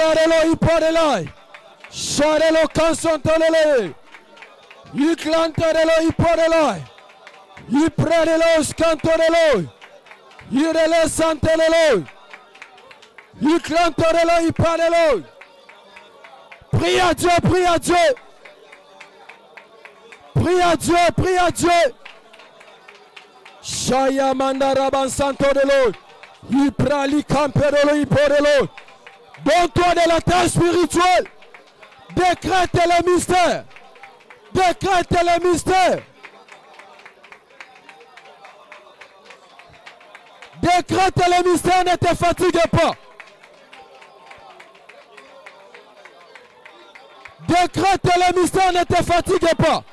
Iparelo, iparelai. Sharelo kansontelele. Iklanterelo, iparelai. Iprelelo, scantorelo. Irele santelelo. Iklanterelo, iparelo. Prie à Dieu, prie à Dieu. Prie à Dieu, prie à Dieu. Shaya mandaraban santorelo. Iprali camperelo, iporelo. Donne-toi de la terre spirituelle. Décrète le mystère. Décrète le mystère. Décrète le mystère, ne te fatigue pas. Décrète le mystère, ne te fatigue pas.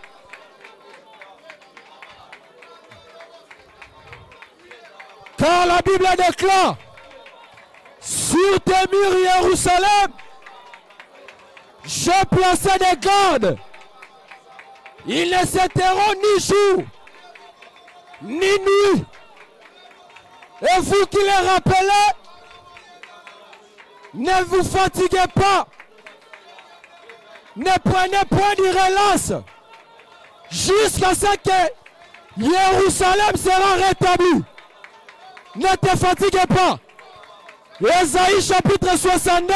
Car la Bible déclare, sur tes murs Jérusalem, j'ai placé des gardes. Ils ne s'éteindront ni jour, ni nuit. Et vous qui les rappelez, ne vous fatiguez pas. Ne prenez point de relâche jusqu'à ce que Jérusalem sera rétabli. Ne te fatiguez pas. Ésaïe chapitre 62,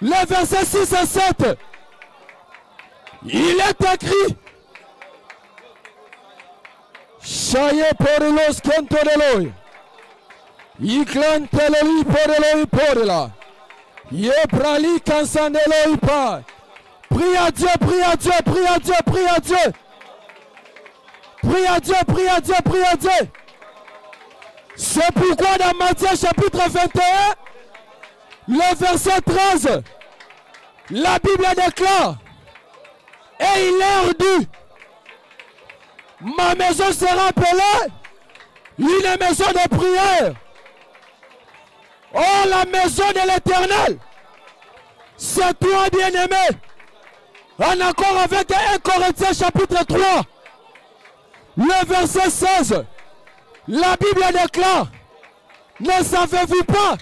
les versets 6 et 7. Il est écrit. Shaye porelos kentoreloi. Iklanteleli poreloi porela. Ye prali kansaneloi pa. Prie à Dieu, prie à Dieu, prie à Dieu, prie à Dieu. Prie à Dieu, prie à Dieu, prie à Dieu. C'est pourquoi dans Matthieu chapitre 21, le verset 13, la Bible déclare, et il leur dit, ma maison sera appelée une maison de prière. Oh, la maison de l'Éternel, c'est toi bien-aimé. En accord avec 1 Corinthiens chapitre 3, le verset 16, la Bible déclare, ne savez-vous pas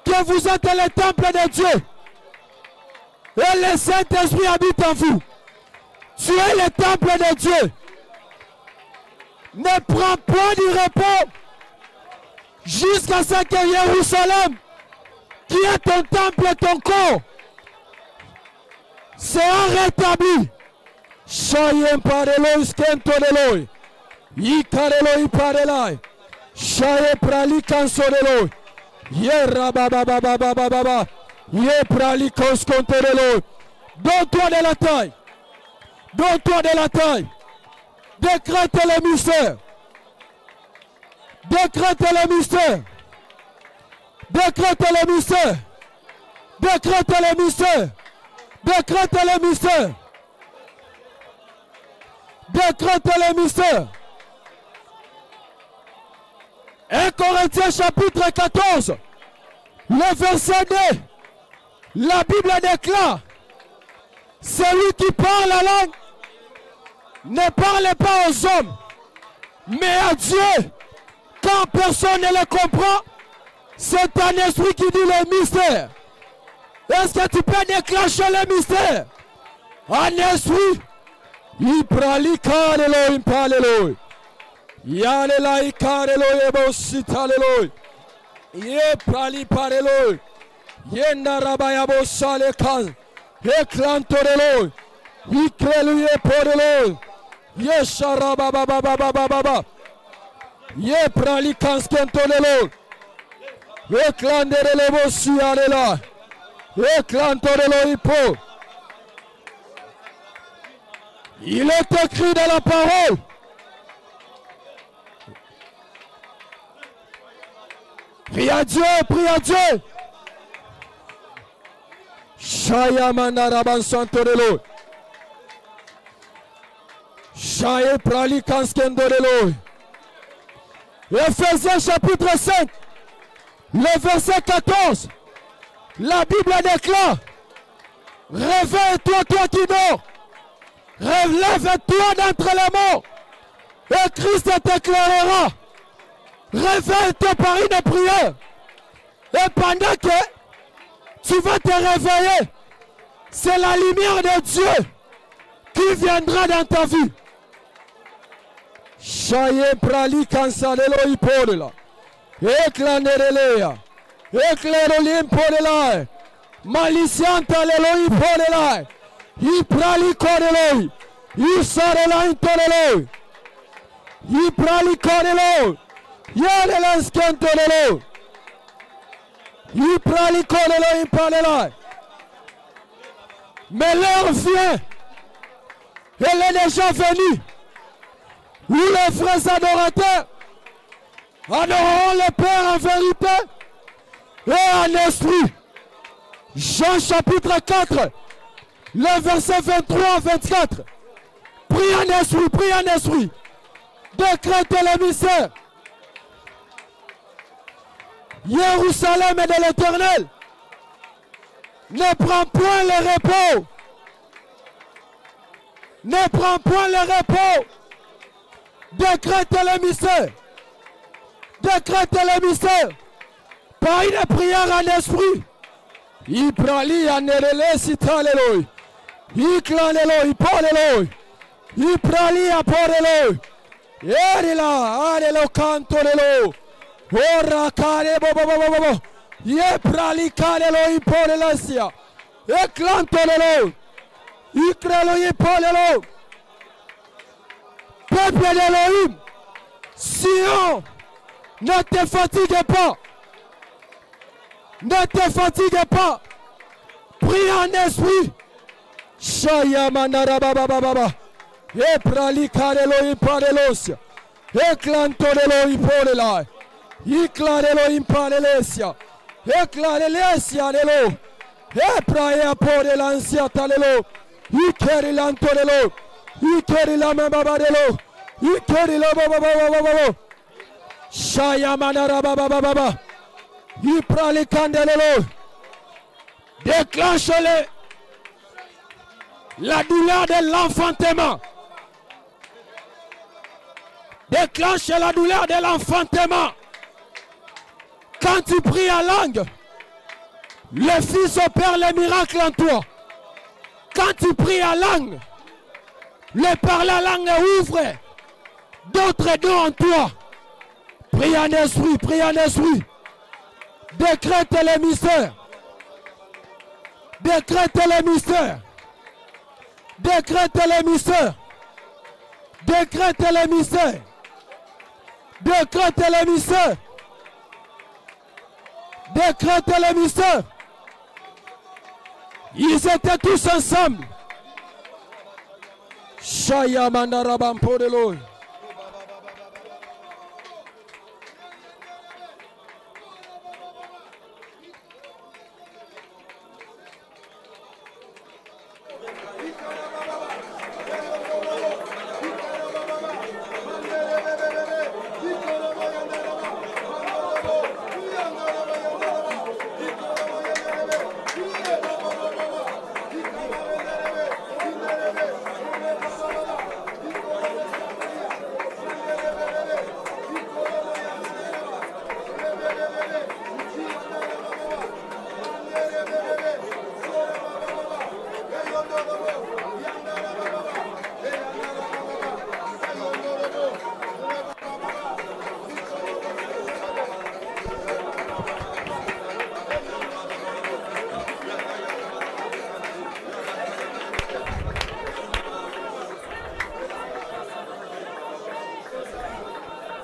que vous êtes le temple de Dieu et le Saint-Esprit habite en vous? Tu es le temple de Dieu. Ne prends pas du repos jusqu'à ce que Jérusalem, qui est ton temple et ton corps, sera rétabli. Chayem parelo skentoreloi. Ikarelo iparelai. Chaye prali kansorelo. Ye rababababababa. Ye prali konskontorelo. Donne-toi de la taille. Donne-toi de la taille. Décrète le mystère. Décrète le mystère. Décrète le mystère. Décrète le mystère. Décrète le mystère. Décrète le mystère. 1 Corinthiens chapitre 14, le verset 2, la Bible déclare, celui qui parle la langue ne parle pas aux hommes, mais à Dieu, quand personne ne le comprend. C'est un esprit qui dit le mystère. Est-ce que tu peux déclencher le mystère? Un esprit. Il prali karelo impalelo. Yalela ikarelo ebositalelo. Ye prali parelo. Yenda rabayabo sale kan. Ye klantorelo. Ikrelu ye porelo. Ye sharababababababa. Ye prali kanskentonelo. Ye klanderelo bosi alela. Ye klantorelo ipo. Il est écrit dans la parole. Prie à Dieu, prie à Dieu. Shaya mandaraban santorelo. Shaya prali kanskendorelo. Ephésiens chapitre 5, le verset 14. La Bible déclare, réveille-toi, toi qui dors. Relève-toi d'entre les morts et Christ t'éclairera. Réveille-toi par une prière. Et pendant que Tu vas te réveiller. C'est la lumière de Dieu qui viendra dans ta vie. Shaye prali kansalelo ipolela. Eklanerelea. Eklerolim polela. Malicianta lelo ipolela. Iprali korelo. Isarela intolelo. Iprali korelo. Yalelanskentolelo. Iprali korelo ipalela. Mais l'heure vient. Elle est déjà venue. Où les frères adorateurs adoreront le Père en vérité et en esprit. Jean chapitre 4, le verset 23-24. Prie en esprit, prie en esprit. Décrète l'émissaire. Jérusalem est de l'Éternel. Ne prends point le repos. Ne prends point le repos. Décrète l'émissaire. Décrète l'émissaire. Par une prière en esprit. Il prali anerele sitalelo. Il clanelo, il porelo. Il prali aporelo. Erila, arelo cantorelo. Ora care bobo. Ye prali carelo, il porelasia. E clantorelo. Il crelo, il porelo. Peuple d'Elohim, Sion, ne te fatigue pas. Ne te fatigue pas. Prie en esprit. Shaya manara baba baba. E prali carelo imparelosia. E clantorelo iporela. E clarelo imparelesia. E clarelesia nelo. E praia porela ansiatalelo. E querilantorelo. Ikeri la mababarelo. Ikeri la babababababo. Shaya manara babababa. Iprali candelelo. Déclenche-le. La douleur de l'enfantement. Déclenche la douleur de l'enfantement. Quand tu pries en langue, le Fils opère les miracles en toi. Quand tu pries en langue, le par la langue ouvre d'autres dons en toi. Prie en esprit, prie en esprit. Décrète les mystères. Décrète les mystères. Décrète les mystères. Décrète les mystères. Décrète les mystères. Décrète les mystères. Ils étaient tous ensemble. Shaya mandarabam podelo.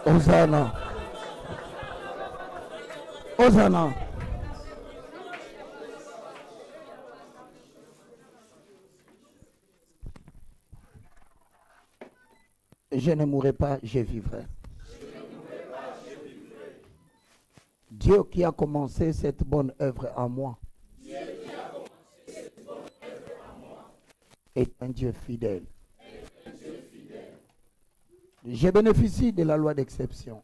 Hosanna. Hosanna. Je ne mourrai pas, je vivrai. Dieu qui a commencé cette bonne œuvre en moi est un Dieu fidèle. Je bénéficie de la loi d'exception.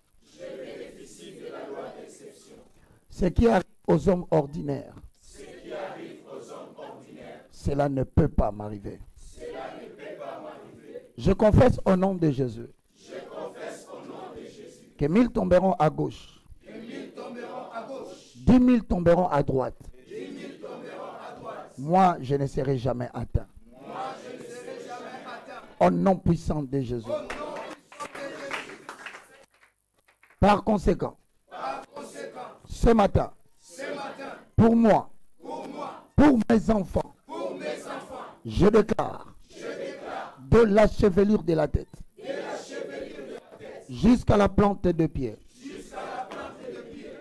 Ce qui arrive aux hommes ordinaires, cela ne peut pas m'arriver. Je confesse au nom de Jésus que 1000 tomberont à gauche, 10 000 tomberont à droite, Moi, je ne serai jamais atteint. Au nom puissant de Jésus. Par conséquent, ce matin, pour moi, pour mes enfants, je déclare de la chevelure de la tête jusqu'à la plante de pied,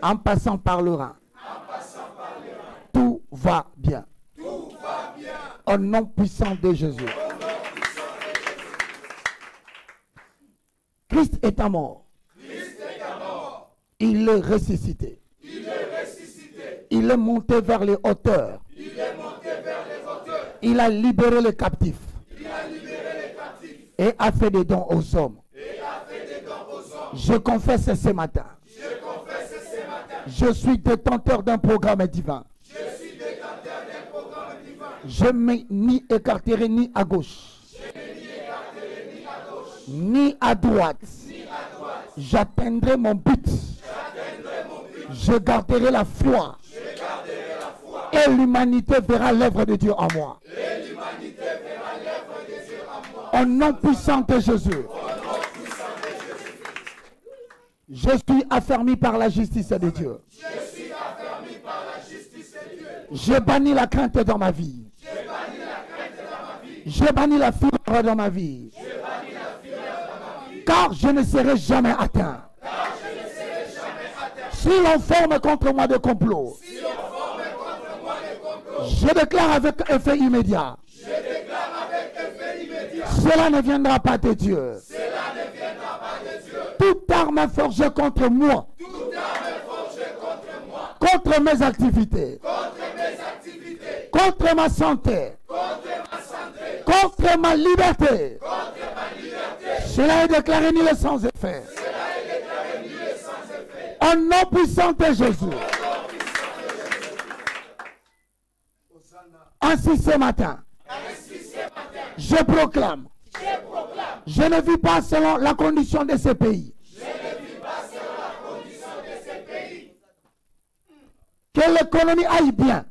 en passant par le rein, tout va bien. Au nom puissant de Jésus. Christ est mort. Il est ressuscité. Il est monté vers les hauteurs. Il a libéré les captifs. Et a fait des dons aux hommes. Je confesse ce matin. Je suis détenteur d'un programme divin. Je ne me ni écarterai ni à gauche, ni à droite. J'atteindrai mon but. Je garderai la foi. Et l'humanité verra l'œuvre de Dieu en moi. Au nom puissant de Jésus. Je suis affermi par la justice de Dieu. Je bannis la crainte dans ma vie. Je bannis la fureur dans ma vie. Car je ne serai jamais atteint. Si l'on forme contre moi de complot, je déclare avec effet immédiat. Cela ne viendra pas de Dieu. Toute arme forgée contre moi, contre mes activités, contre ma santé, contre ma liberté, cela est déclaré nul et sans effet. Au nom puissant de Jésus. Ainsi ce matin, je proclame, je ne vis pas selon la condition de ce pays. Que l'économie aille bien.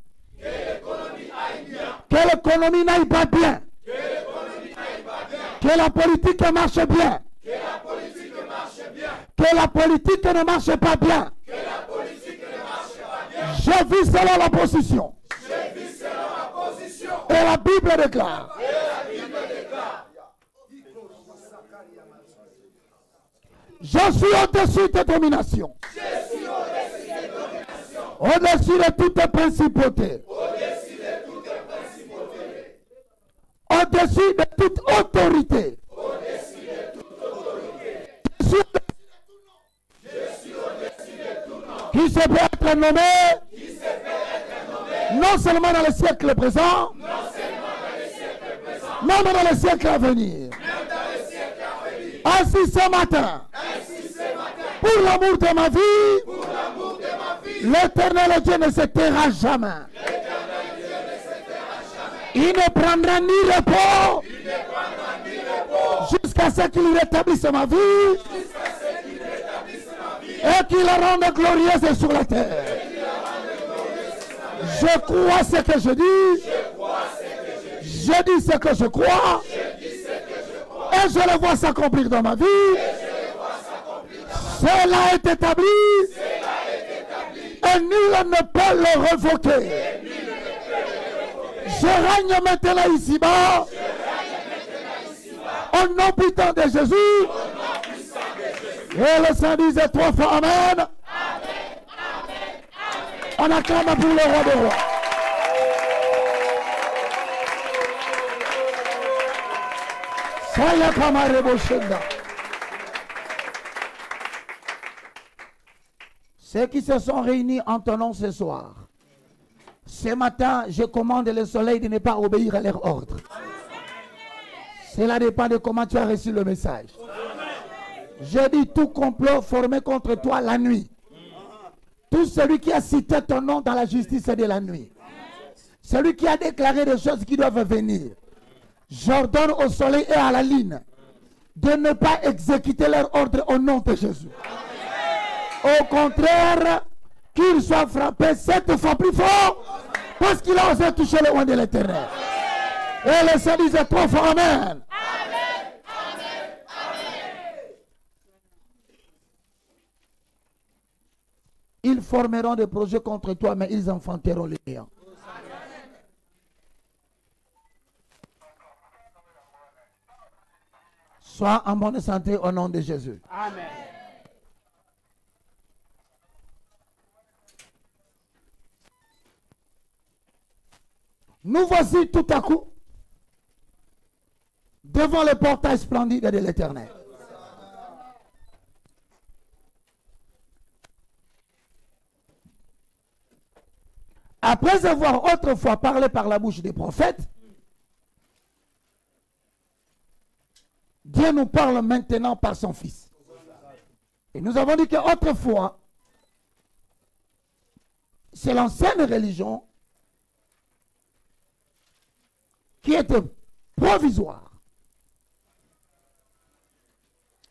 Que l'économie n'aille pas bien. Que la politique marche bien. Que la politique ne marche pas bien. Je vis selon la position. Et la Bible déclare. Je suis au-dessus des dominations. Au-dessus de toute principauté. Au-dessus de toute autorité. Qui se peut être nommé non seulement dans le siècle présent, mais dans le siècle à venir. Ainsi ce matin, pour l'amour de ma vie, l'Éternel Dieu ne se taira jamais. Il ne prendra ni repos jusqu'à ce qu'il rétablisse ma vie et qu'il la rende glorieuse sur la terre. Je crois ce que je dis. Je dis ce que je crois. Et je le vois s'accomplir dans ma vie. Cela est établi. Et nul ne peut le révoquer. Je règne maintenant ici-bas. Au nom puissant de Jésus. Et le Saint disait 3 fois Amen. On acclame pour le roi des rois. Soyez comme un Reboshenda. Ceux qui se sont réunis en ton nom ce soir, ce matin, je commande le soleil de ne pas obéir à leur ordre. Cela dépend de comment tu as reçu le message. Je dis tout complot formé contre toi la nuit. Tout celui qui a cité ton nom dans la justice de la nuit. Celui qui a déclaré des choses qui doivent venir. J'ordonne au soleil et à la lune de ne pas exécuter leur ordre au nom de Jésus. Au contraire, qu'ils soient frappés 7 fois plus fort Parce qu'il a osé toucher le oint de l'Éternel. Et le Seigneur disait trop fort, amen. Ils formeront des projets contre toi, mais ils enfanteront les néants. Sois en bonne santé au nom de Jésus. Amen. Nous voici tout à coup devant le portail splendide de l'Éternel. Après avoir autrefois parlé par la bouche des prophètes, Dieu nous parle maintenant par son Fils. Et nous avons dit qu'autrefois, c'est l'ancienne religion qui était provisoire.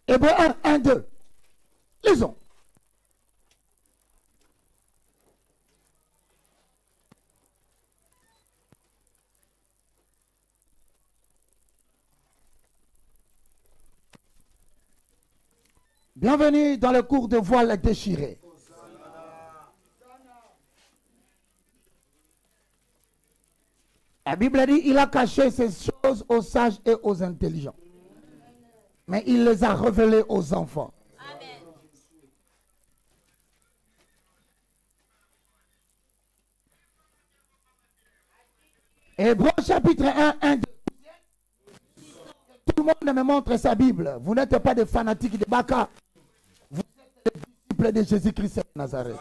Hébreux 1, 2. Lisons. Bienvenue dans le cours de voile déchiré. La Bible dit il a caché ces choses aux sages et aux intelligents. Mais il les a révélées aux enfants. Amen. Hébreux chapitre 1, 1, 2. Tout le monde me montre sa Bible. Vous n'êtes pas des fanatiques de Baka. Vous êtes des disciples de Jésus-Christ de Nazareth.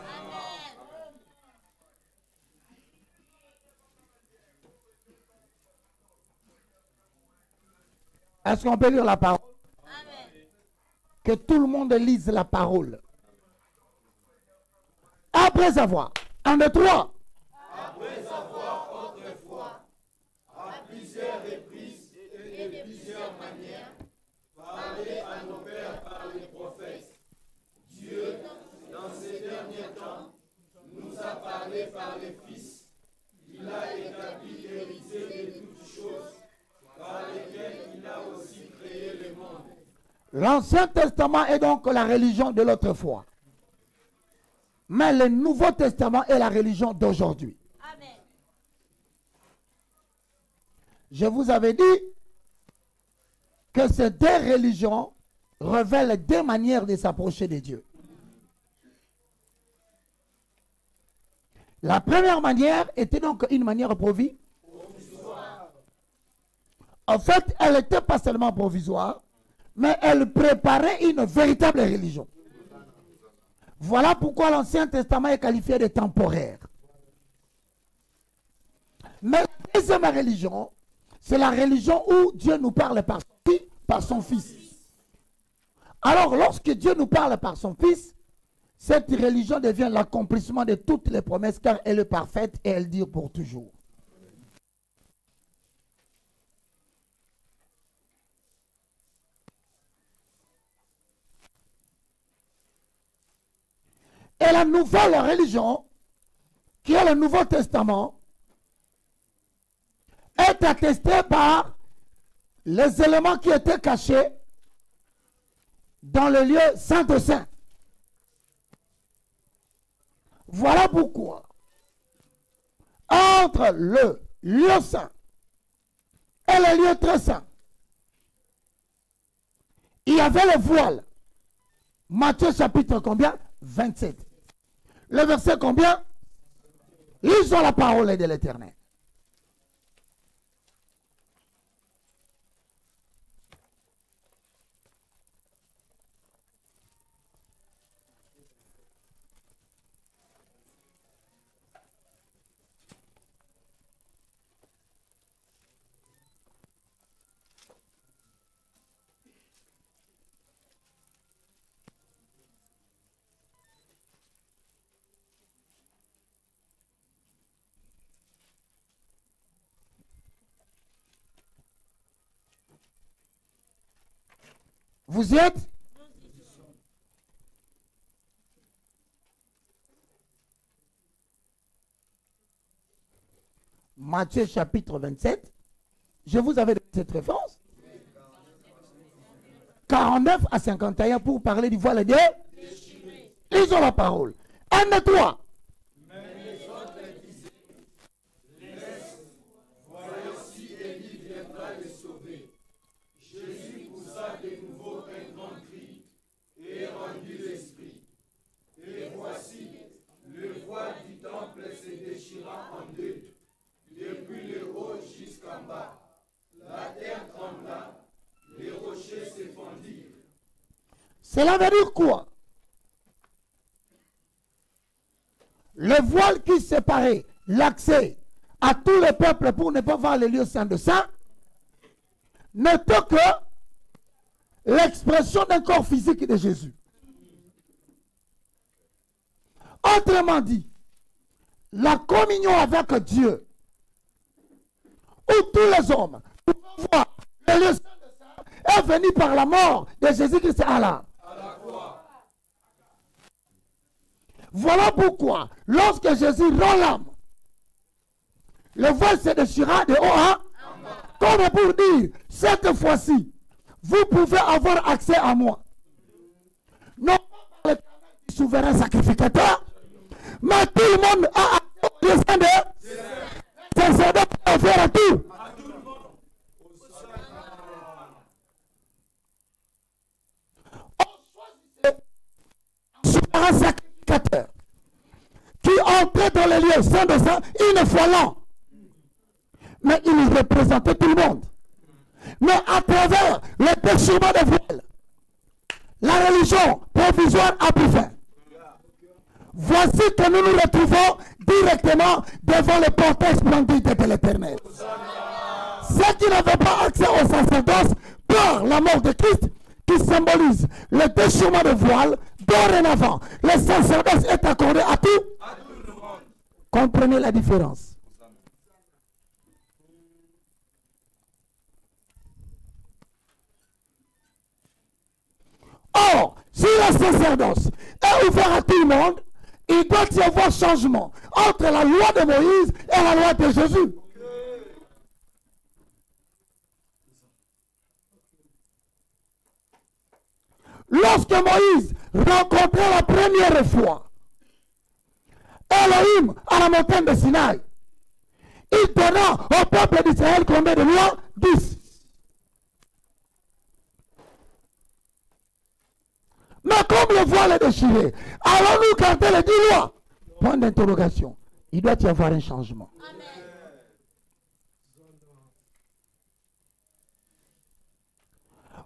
Est-ce qu'on peut lire la parole? Amen. Que tout le monde lise la parole. Après avoir, 1, 2, 3. Après avoir autrefois, à plusieurs reprises et de plusieurs manières, parlé à nos pères par les prophètes, Dieu, dans ces derniers temps, nous a parlé par les Fils. Il a établi l'héritier de toutes choses, par lesquelles il a aussi créé le monde. L'Ancien Testament est donc la religion de l'autrefois. Mais le Nouveau Testament est la religion d'aujourd'hui. Amen. Je vous avais dit que ces deux religions révèlent deux manières de s'approcher de Dieu. La première manière était donc une manière provisoire. En fait, elle n'était pas seulement provisoire, mais elle préparait une véritable religion. Voilà pourquoi l'Ancien Testament est qualifié de temporaire. Mais la deuxième religion, c'est la religion où Dieu nous parle par son Fils. Alors, lorsque Dieu nous parle par son Fils, cette religion devient l'accomplissement de toutes les promesses car elle est parfaite et elle dure pour toujours. Et la nouvelle religion, qui est le Nouveau Testament, est attestée par les éléments qui étaient cachés dans le lieu saint de saint. Voilà pourquoi, entre le lieu saint et le lieu très saint, il y avait le voile. Matthieu chapitre combien? 27. Le verset combien? Lisons la parole de l'Éternel. Vous y êtes? Matthieu chapitre 27. Je vous avais donné cette référence. 49 à 51 pour parler du voile de Dieu. Lisons la parole. 1 et 3. Cela veut dire quoi? Le voile qui séparait l'accès à tous les peuples pour ne pas voir les lieux saints de saints n'était que l'expression d'un corps physique de Jésus. Autrement dit, la communion avec Dieu, où tous les hommes pouvaient voir les lieux saints de saints, est venue par la mort de Jésus-Christ à la croix. Voilà pourquoi, lorsque Jésus rend l'âme, le voile se déchira de haut à comme pour dire, cette fois-ci, vous pouvez avoir accès à moi. Non pas par le souverain sacrificateur, mais tout le monde a accès au dessein de sacerdoce à faire à tout. Souverain sacrificateur qui entrait dans les lieux saints de saints une fois l'an. Mais il représentait tout le monde. Mais à travers le déchirement de voile, la religion provisoire a pris fin. Voici que nous nous retrouvons directement devant le portail splendide de l'Éternel. Ceux qui n'avaient pas accès au sacerdoce par la mort de Christ, qui symbolise le déchirement de voile, dorénavant, le sacerdoce est accordé à tout. Comprenez la différence. Or, si le sacerdoce est ouvert à tout le monde, il doit y avoir changement entre la loi de Moïse et la loi de Jésus. Lorsque Moïse rencontrait la première fois Elohim à la montagne de Sinaï, il donna au peuple d'Israël combien de lois? 10. Mais comme le voile est déchiré, allons-nous garder les 10 lois? Point d'interrogation. Il doit y avoir un changement. Amen.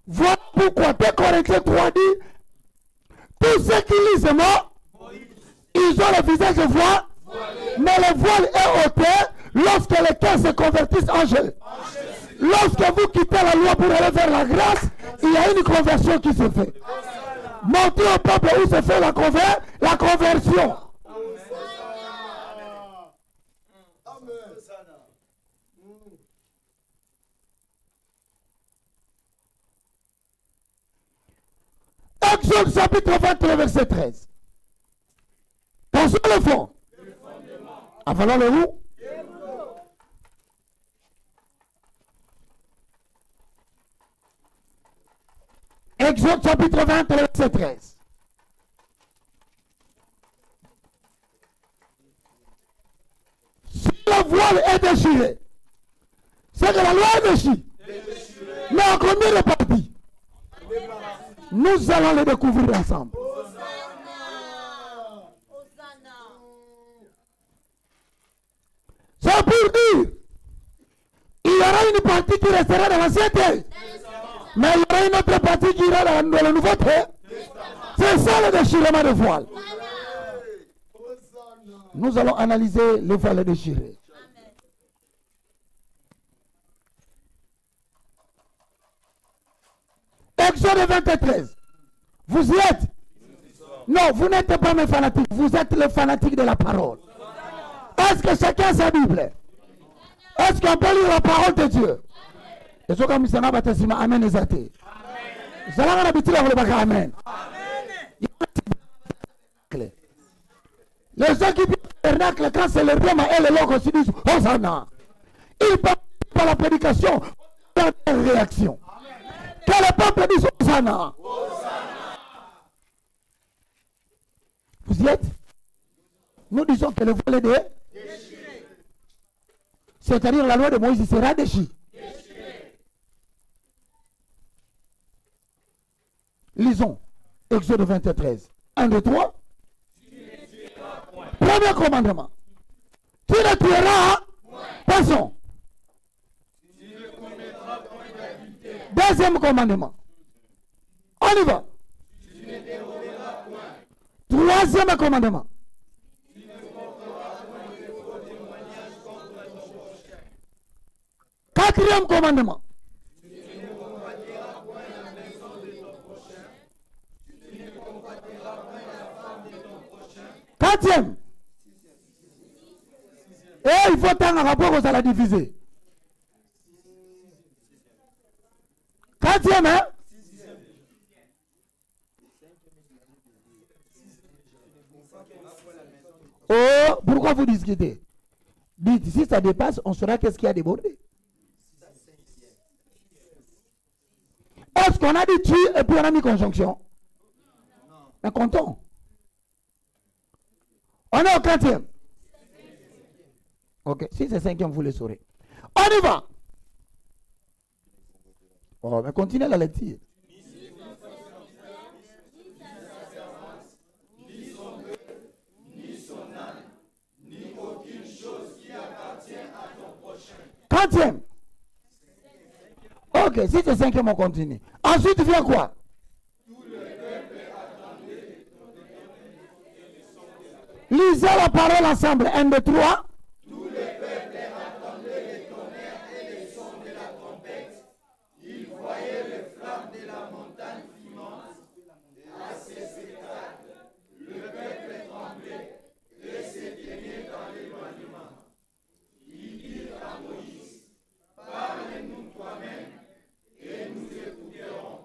Voilà pourquoi 2 Corinthiens 3 dit, tous ceux qui lisent moi, ils ont le visage voile, mais le voile est ôté lorsque les cœurs se convertissent en Jésus. Lorsque vous quittez la loi pour aller vers la grâce, il y a une conversion qui se fait. Montrez au peuple où se fait la conversion. Exode chapitre 23, verset 13. Pensez le fond. Avalons le où? Exode chapitre 20, verset 13. Si le voile est déchiré, c'est que la loi est déchirée. Mais en combien de parties? Nous allons les découvrir ensemble. C'est pour dire, il y aura une partie qui restera dans l'ancienneté. Mais il y aura une autre partie qui ira dans le nouveauté. C'est ça le déchirement de voile. Nous allons analyser le voile déchiré. Exode 23. Vous y êtes? Non, vous n'êtes pas mes fanatiques. Vous êtes les fanatiques de la parole. Est-ce que chacun a sa Bible? Est-ce qu'on peut lire la parole de Dieu? Et ce comme ça n'a pas été amen exacté. Ça n'a pas habitué à le amen. Les gens qui disent tabernacle quand c'est le roi et le logo se disent Hosanna. Il passe par la prédication, par une réaction. Que le peuple dise Hosanna. Vous y êtes? Nous disons que le voile est déchiré. C'est-à-dire la loi de Moïse sera déchirée. Lisons Exode 23. 1, 2, 3. Premier commandement. Tu ne tueras point. Passons. Deuxième commandement. On y va. Troisième commandement. Quatrième commandement. Quatrième. Et il faut tant un rapport aux à la diviser. Quatrième, hein? Oh, pourquoi vous discutez? Dites, si ça dépasse, on saura qu'est-ce qui a débordé. Est-ce qu'on a dit tu et puis on a mis conjonction? Mais comptons. On est au quatrième. Ok, si c'est cinquième, vous le saurez. On y va. Oh, mais continuez la lecture. Quatrième. Ok, si c'est cinquième, on continue. Ensuite vient quoi? Lisez la parole ensemble. 1, 2, 3. Tout le peuple attendait les tonnerres et les sons de la trompette. Il voyait les flammes de la montagne immense. À ce spectacle, le peuple tremblait et se tenait dans l'éloignement. Il dit à Moïse, parle-nous toi-même et nous écouterons.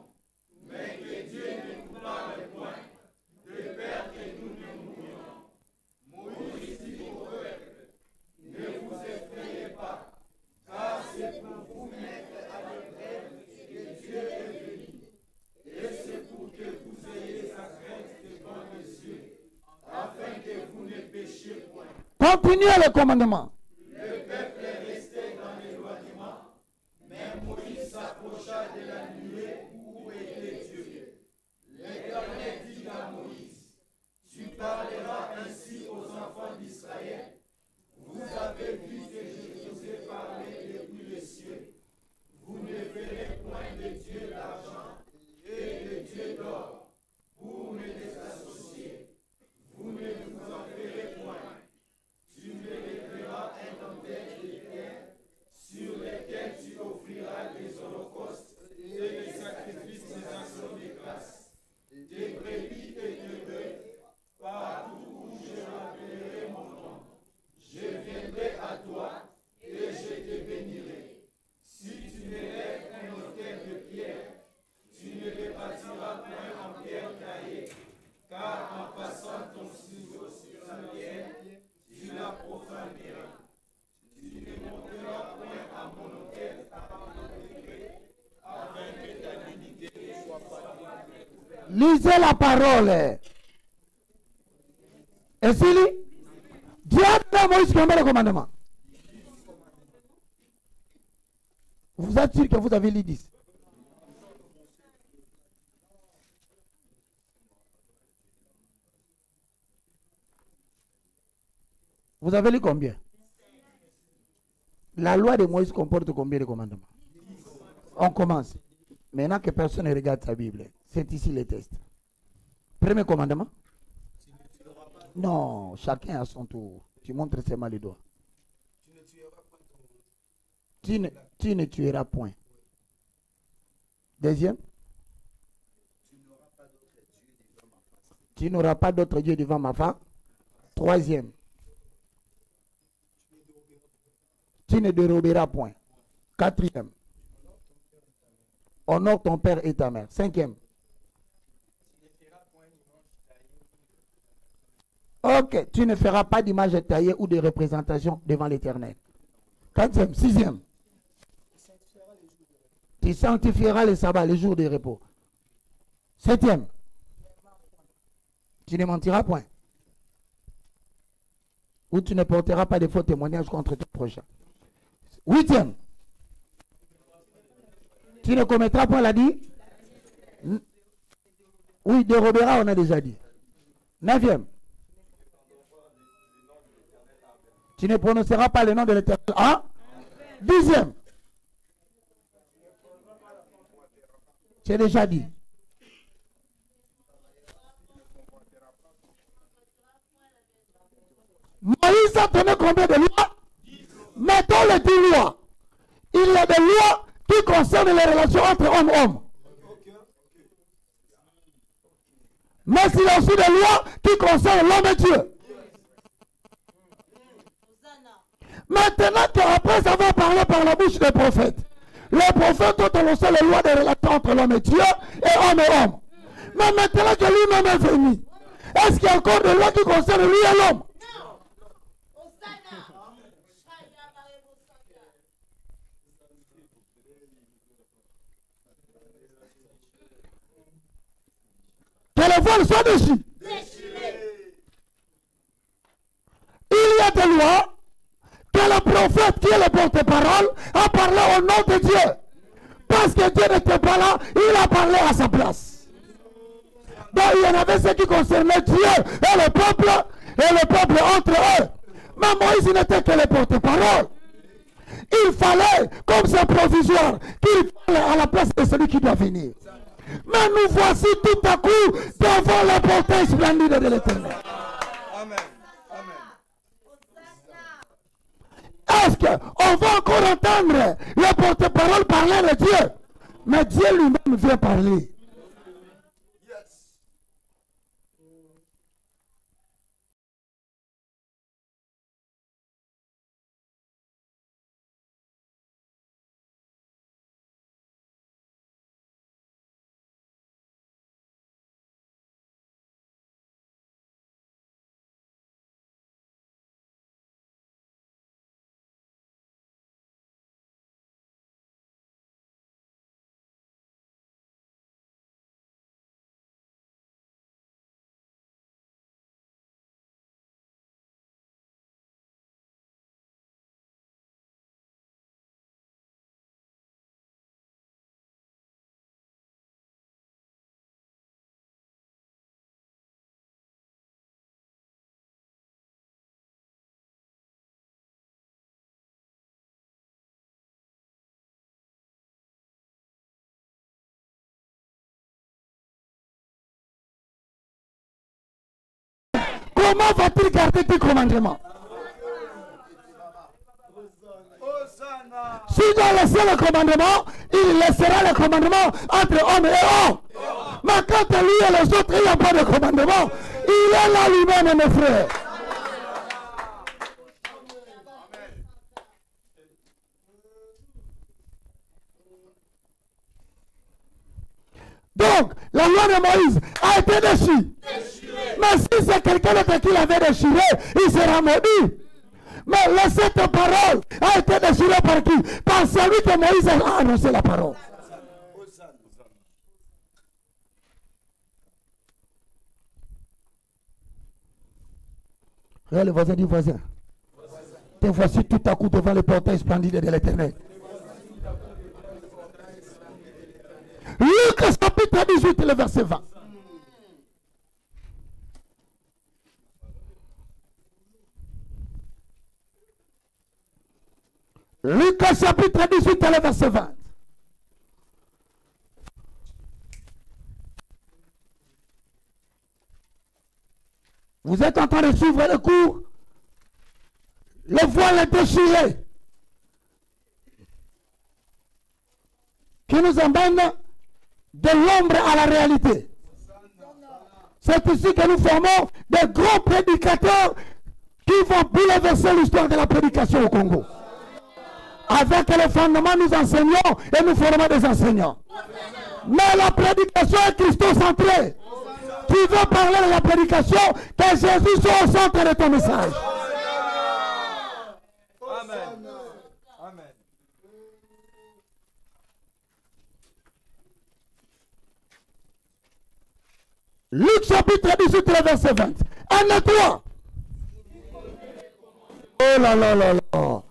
Mais que Dieu ne nous parle point, de peur que nous ne mourions. Moïse dit au peuple, ne vous effrayez pas, car c'est pour vous mettre à l'épreuve que Dieu est venu. Et c'est pour que vous ayez sa crainte devant les yeux, afin que vous ne péchiez point. Continuez le commandement. Le peuple restait dans l'éloignement, mais Moïse s'approcha de la nuée où était Dieu. L'Éternel dit à Moïse, tu parleras ainsi aux enfants d'Israël. Vous avez vu que je vous ai parlé depuis les cieux. Vous ne verrez point de Dieu d'argent et de Dieu d'or pour me désassocier. Vous ne vous en verrez point. Tu me lèveras un autel de terre sur lequel tu offriras des holocaustes et des sacrifices des actions de grâce, des brebis et des bœufs, partout où je rappellerai mon nom. Je viendrai à toi et je te bénirai. Si tu me lèves un autel de pierre, tu ne le bâtiras point en pierre taillée, car en passant ton ciseau sur la pierre, tu la profaneras. Tu ne monteras point à mon autel avant le degré, afin que ta dignité ne soit pas découverte. Lisez la parole. Et s'il lit, Dieu a dit à Moïse combien de commandements? Vous êtes sûr que vous avez lu 10? Vous avez lu combien? La loi de Moïse comporte combien de commandements? On commence. Maintenant que personne ne regarde sa Bible, c'est ici les tests. Premier commandement? Non, chacun à son tour. Tu montres seulement les doigts. Tu ne tueras point. Deuxième? Tu n'auras pas d'autre Dieu devant ma face. Troisième? Tu ne déroberas point. Quatrième? Honore ton père et ta mère. Cinquième? Ok, tu ne feras pas d'image taillée ou de représentation devant l'Éternel. 4e, 6e. Tu sanctifieras les sabbats, les jours de repos. 7e. Tu ne mentiras point. Ou tu ne porteras pas de faux témoignages contre ton prochain. 8e. Tu ne commettras point, l'a dit. Oui, déroberas, on a déjà dit. 9e. Tu ne prononceras pas le nom de l'Éternel. Hein? 10e. J'ai déjà dit. Moïse a donné combien de lois? Mettons les 10 lois. Il y a des lois qui concernent les relations entre hommes et hommes. Mais il y a aussi des lois qui concernent l'homme et Dieu. Maintenant qu'après avoir parlé par la bouche des prophètes, les prophètes ont annoncé les lois des relations entre l'homme et Dieu et homme et homme. Mais maintenant que lui-même est venu, est-ce qu'il y a encore des lois qui concernent lui et l'homme? Que les voiles soient déchirées. Il y a des lois que le prophète qui est le porte-parole a parlé au nom de Dieu. Parce que Dieu n'était pas là, il a parlé à sa place. Donc il y en avait ce qui concernait Dieu et le peuple entre eux. Mais Moïse n'était que le porte-parole. Il fallait, comme c'est provisoire, qu'il parle à la place de celui qui doit venir. Mais nous voici tout à coup devant le portail splendide de l'Éternel. Amen. Est-ce qu'on va encore entendre le porte-parole parler de Dieu? Mais Dieu lui-même vient parler. Comment va-t-il garder tes commandements? S'il doit laisser le commandement, il laissera le commandement entre hommes et hommes. Mais quand lui et les autres, il n'y a pas de commandement, il est là lui-même, mes frères. Donc, la loi de Moïse a été déchirée. Mais si c'est quelqu'un d'autre qui l'avait déchiré, il sera maudit. Mais cette parole a été déchirée par qui? Par celui que Moïse a annoncé la parole. Regarde le voisin du voisin. Te voici tout à coup devant le portail splendide de l'Éternel. Luc chapitre 18, le verset 20. Luc chapitre 18, le verset 20. Vous êtes en train de suivre le cours. Le voile est déchiré. Qui nous emmène de l'ombre à la réalité. C'est ici que nous formons des grands prédicateurs qui vont bouleverser l'histoire de la prédication au Congo. Avec les fondements, nous enseignons et nous formons des enseignants. Mais la prédication est christocentrée. Tu veux parler de la prédication, que Jésus soit au centre de ton message. Luc chapitre 18, le verset 20. 1 et 3. Oh là là là là.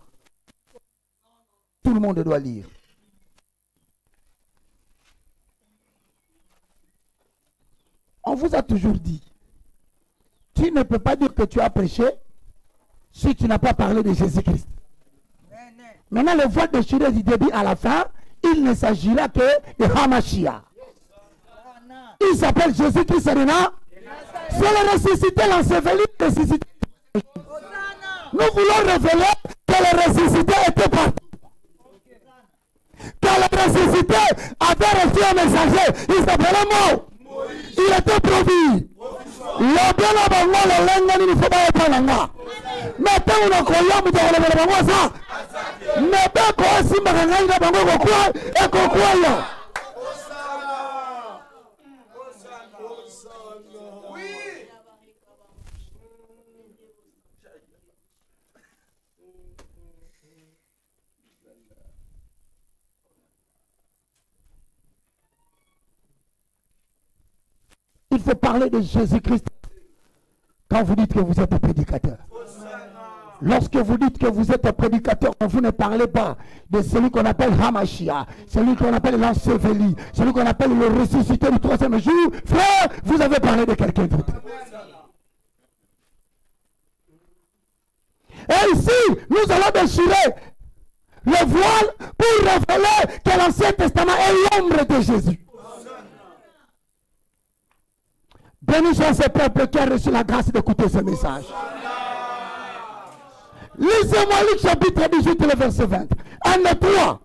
Tout le monde doit lire. On vous a toujours dit, tu ne peux pas dire que tu as prêché si tu n'as pas parlé de Jésus-Christ. Maintenant, le voile déchiré du début à la fin, il ne s'agira que de Hamashia. Il s'appelle Jésus-Christ, c'est le ressuscité, l'enseveli, ressuscité. Nous voulons révéler que le ressuscité était partout. Que le ressuscité avait reçu un messager. Il s'appelait Mo. Il était promis. Le bien à Bango, le lenga, il ne faut pas être là. Mais tant qu'on a collant, vous devez le Bango ça. Mais bien qu'on s'y marie dans Bango, quoi et qu'on croit. Il faut parler de Jésus-Christ quand vous dites que vous êtes prédicateur. Lorsque vous dites que vous êtes prédicateur, vous ne parlez pas de celui qu'on appelle Hamashia, celui qu'on appelle l'enseveli, celui qu'on appelle le ressuscité du troisième jour. Frère, vous avez parlé de quelqu'un d'autre. Et ici, nous allons déchirer le voile pour révéler que l'Ancien Testament est l'ombre de Jésus. Béni soit ce peuple qui a reçu la grâce d'écouter ce message. Lisez-moi Luc chapitre 18, le verset 20. 1 et 3.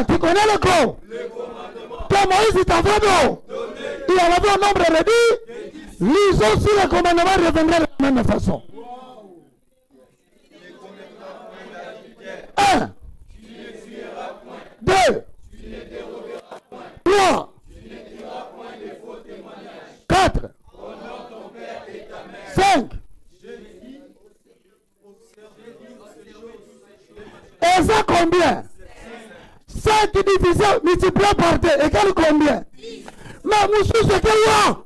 Tu connais le code? Que Moïse t'avait donné. Il en avait un nombre réduit. Lisons si le commandement reviendrait de la même façon. 1, 2, 3, 4, 5. Et ça combien? 5 divisé multiplié par 2 égale combien? Mais monsieur, c'est quel là?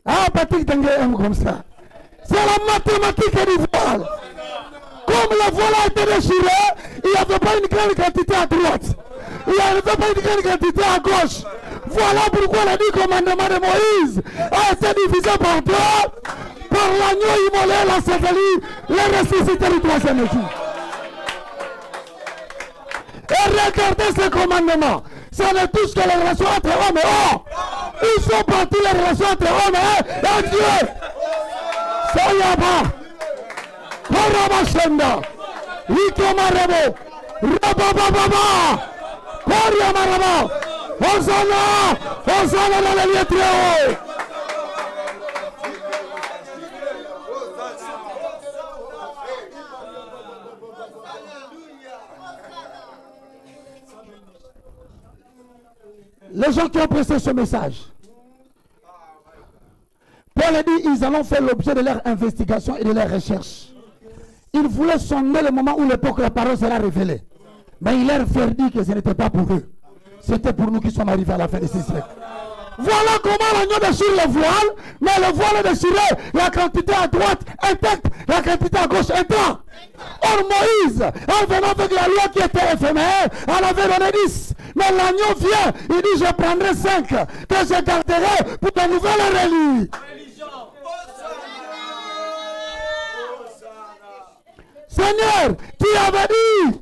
Ah, Patrick Tengue aime comme ça. C'est la mathématique du voile. Comme le voile a été déchiré, il n'y avait pas une grande quantité à droite. Il n'y avait pas une grande quantité à gauche. Voilà pourquoi le 10 commandements de Moïse a été divisé par 2 par l'agneau immolé, l'enseveli, le ressuscité du troisième jour. Et regardez ce commandement. Ça ne touche que les relations entre hommes et hommes. Où sont parties les relations entre hommes et Dieu? Soyaba. Korabashenda. Ikomarabo. Rabababa. Koryamarabo. Hosanna. Hosanna dans les lieux très hauts. Les gens qui ont pressé ce message, Paul a dit, ils allont faire l'objet de leur investigation et de leur recherche. Ils voulaient sonder le moment où l'époque la parole sera révélée. Mais il leur fait dire que ce n'était pas pour eux. C'était pour nous qui sommes arrivés à la fin de ce siècle. Voilà comment l'agneau déchire le voile, mais le voile est déchiré, la quantité à droite intacte, la quantité à gauche intacte. Or Moïse, en venant avec la loi qui était éphémère, en avait donné 10. Mais l'agneau vient, il dit je prendrai 5, que je garderai pour de nouvelles reliques. Seigneur, tu avais dit,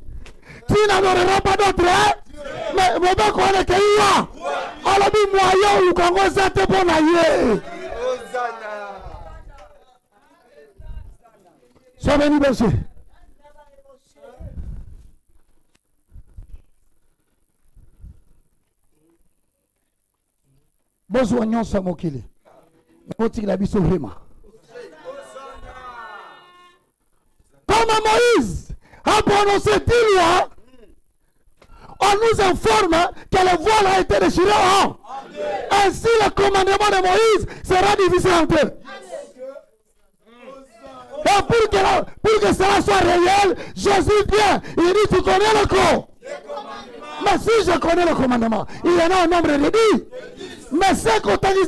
tu n'en auras pas d'autres, hein? Mais mon bec on est qu'il y a. Alors dit moyen ou quand on s'est bon ailleurs. Sois béni, monsieur. Bonjour, nous sommes mokili. Comment Moïse a prononcé 10 lois, on nous informe que le voile a été déchiré en haut. Ainsi, le commandement de Moïse sera divisé en deux. Et pour que cela soit réel, Jésus vient. Il dit, tu connais le corps. Mais si je connais le commandement, il y en a un nombre de 10. Mais c'est qu'on t'a dit,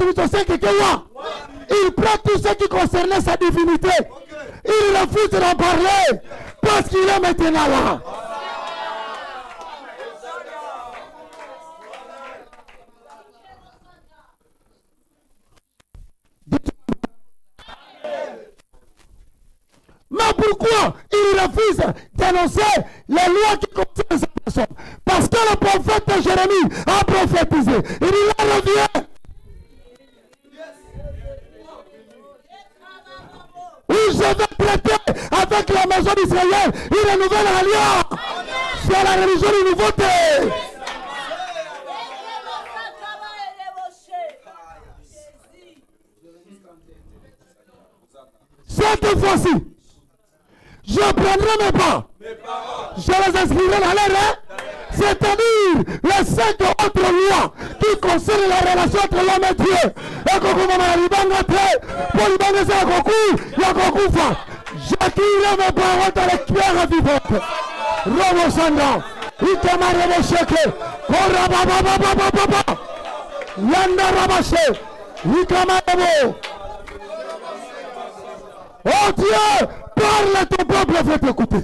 il prend tout ce qui concernait sa divinité. Il refuse d'en parler parce qu'il est maintenant là. Mais pourquoi il refuse d'annoncer les lois qui concernent cette personne? Parce que le prophète Jérémie a prophétisé. Il dit, là revient. Oui, je vais traiter avec la maison d'Israël une nouvelle alliance. C'est la religion de nouveauté. Cette fois-ci, je prendrai mes pas. Je les inscrirai dans les règles. C'est-à-dire les 5 autres lois qui concernent la relation entre l'homme et Dieu. Et j'accueillerai mes paroles dans les pierres vivantes. Robo Sandra, Itamare de Sheke, Korababababababa, Yanda Rabache, Ikamarebo. Oh Dieu, parle à ton peuple, veut t'écouter.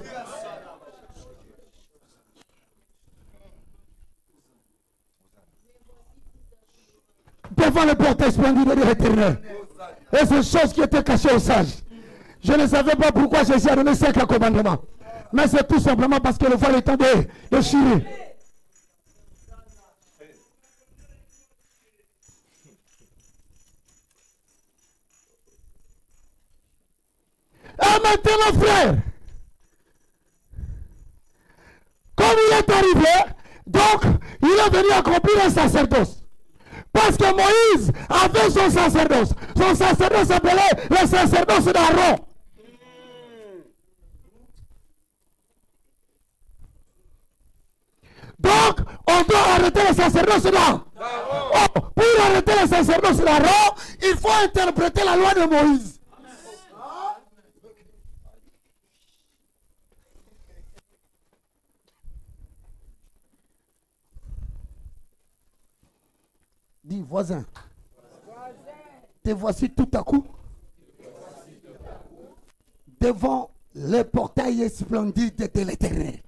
Devant le portail splendide de l'Éternel. Et ces choses qui étaient cachées aux sages. Je ne savais pas pourquoi Jésus a donné 5 commandements. Mais c'est tout simplement parce que le voile est temps de déchirer. Et maintenant, frère, comme il est arrivé, donc il est venu accomplir un sacerdoce. Parce que Moïse avait son sacerdoce. Son sacerdoce s'appelait le sacerdoce d'Aaron. Donc, on doit arrêter le sacerdoce d'Aaron. Oh, pour arrêter le sacerdoce d'Aaron, il faut interpréter la loi de Moïse. Dis voisin, te voici tout à coup devant le portail splendide de l'Éternel.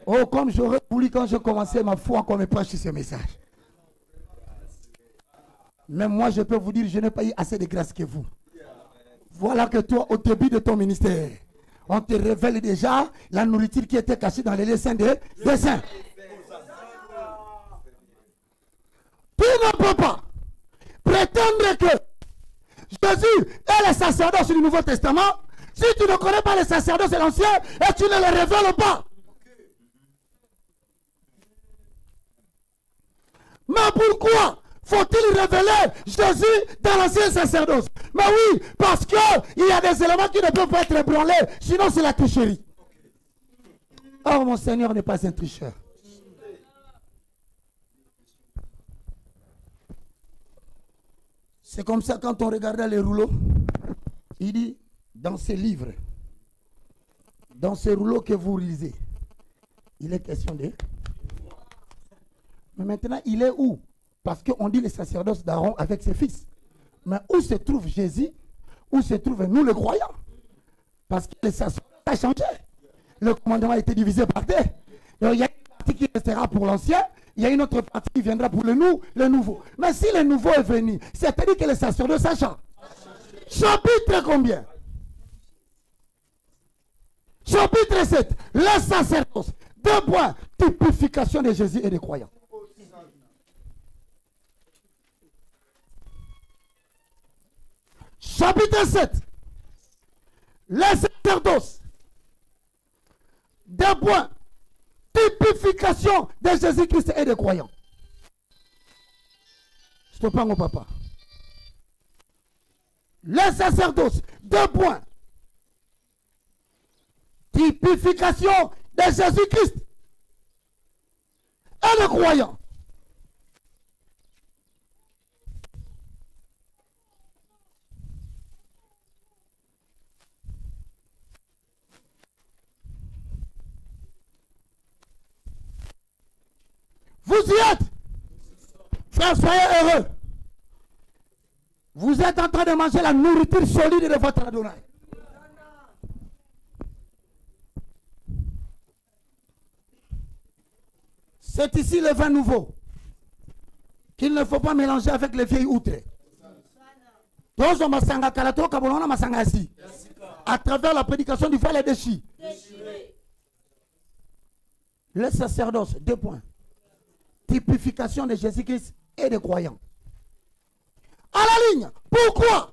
Oh, comme j'aurais voulu quand je commençais ma foi qu'on me prêche ce message. Mais moi, je peux vous dire, je n'ai pas eu assez de grâce que vous. Voilà que toi, au début de ton ministère, on te révèle déjà la nourriture qui était cachée dans les lieux saints des saints. Tu ne peux pas prétendre que Jésus est le sacerdoce du Nouveau Testament si tu ne connais pas le sacerdoce de l'Ancien et tu ne le révèles pas. Mais pourquoi faut-il révéler Jésus dans l'Ancien sacerdoce? Mais oui, parce qu'il y a des éléments qui ne peuvent pas être ébranlés, sinon c'est la tricherie. Or, mon Seigneur n'est pas un tricheur. C'est comme ça quand on regardait les rouleaux, il dit, dans ces livres, dans ces rouleaux que vous lisez, il est question de... Mais maintenant, il est où? Parce qu'on dit le sacerdoce d'Aaron avec ses fils. Mais où se trouve Jésus? Où se trouvent nous les croyants? Parce que le sacerdoce a changé. Le commandement a été divisé par deux. Donc, il y a une partie qui restera pour l'ancien. Il y a une autre partie qui viendra pour le nouveau. Mais si le nouveau est venu, c'est-à-dire que le sacerdoce a changé. Chapitre combien? Chapitre 7. Le sacerdoce. 2 points. Typification de Jésus et des croyants. Chapitre 7. Le sacerdoce. 2 points. Typification de Jésus-Christ et des croyants. Je te parle, mon papa. Le sacerdoce, 2 points. Typification de Jésus-Christ et des croyants. Vous y êtes. Frères, soyez heureux. Vous êtes en train de manger la nourriture solide de votre Adonai. C'est ici le vin nouveau qu'il ne faut pas mélanger avec les vieilles outres. À travers la prédication du frère déchiré. Le sacerdoce, 2 points. Typification de Jésus-Christ et des croyants. À la ligne, pourquoi?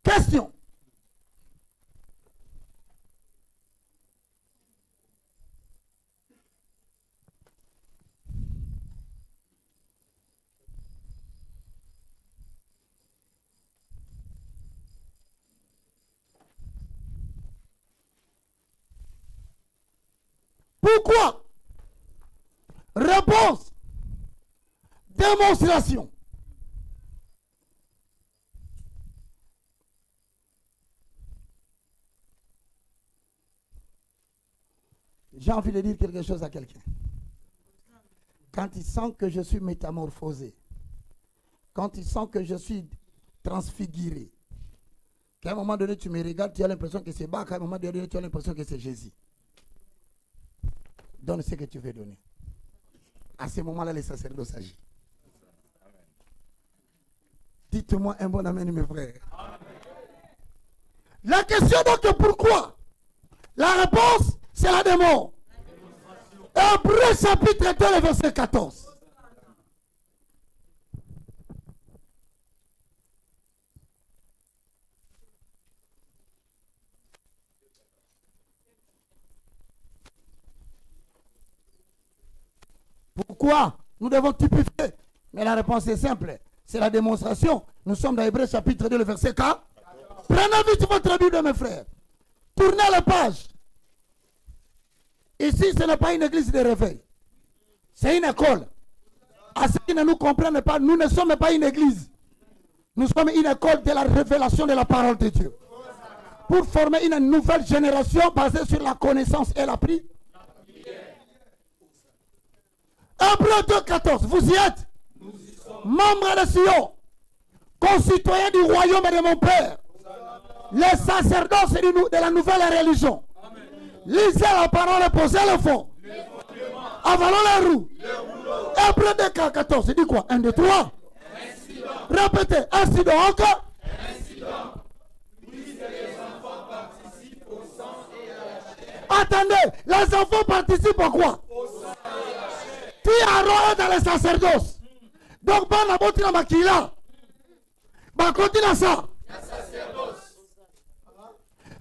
Question. Pourquoi? Réponse. Démonstration. J'ai envie de dire quelque chose à quelqu'un. Quand il sent que je suis métamorphosé, quand il sent que je suis transfiguré, qu'à un moment donné tu me regardes, tu as l'impression que c'est Bach, à un moment donné tu as l'impression que c'est Jésus. Donne ce que tu veux donner. À ce moment-là, les sacerdotes s'agissent. Dites-moi un bon amen, mes frères. Amen. La question donc est pourquoi? La réponse, c'est la démon. Hébreux chapitre 2, le verset 14. Pourquoi nous devons typifier? Mais la réponse est simple. C'est la démonstration. Nous sommes dans Hébreux chapitre 2, le verset 4. Prenez vite votre Bible, mes frères. Tournez la page. Ici, ce n'est pas une église de réveil. C'est une école. À ceux qui ne nous comprennent pas, nous ne sommes pas une église. Nous sommes une école de la révélation de la parole de Dieu. Pour former une nouvelle génération basée sur la connaissance et la prière. Hébreux 2, 14, vous y êtes? Membres de Sion, concitoyens du royaume de mon Père, les sacerdotes de la nouvelle religion. Lisez la parole et posez le fond. Avalons les roues. Hébreux 2, 14, il dit quoi? 1, 2, 3. Répétez, ainsi donc. Attendez, les enfants participent à quoi? Si Aaron est dans les sacerdoces, donc ban la botte dans Makila, bah continue ça.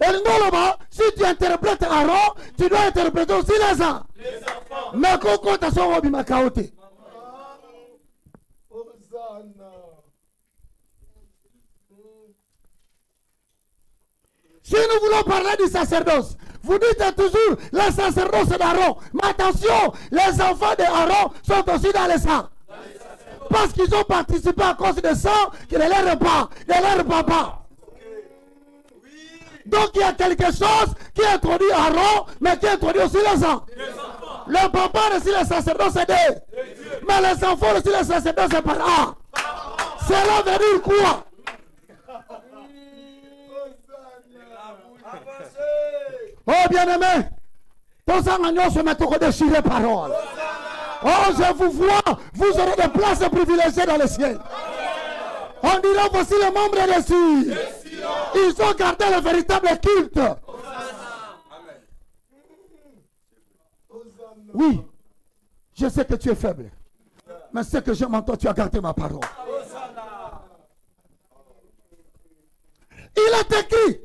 Et non là-bas, si tu interprètes Aaron, tu dois interpréter aussi les enfants. Mais quand tu as son robe, il m'a caoté. Si nous voulons parler du sacerdoce, vous dites toujours les sacerdoces d'Aaron. Mais attention, les enfants d'Aaron sont aussi dans les sangs. Parce qu'ils ont participé à cause de sang qui ne leur pas, de leur papa. Donc il y a quelque chose qui introduit Aaron, mais qui introduit aussi les sang. Le papa reçut les sacerdoces d'eux. Mais les enfants reçus les sacerdoces par A. Cela veut dire quoi? Oh bien-aimé, tous en agneaux se mettent au déchirer parole. Oh, je vous vois, vous aurez des places privilégiées dans le ciel. On dira voici les membres dessus. Ils ont gardé le véritable culte. Oui, je sais que tu es faible. Mais ce que je m'entends, tu as gardé ma parole. Il est écrit.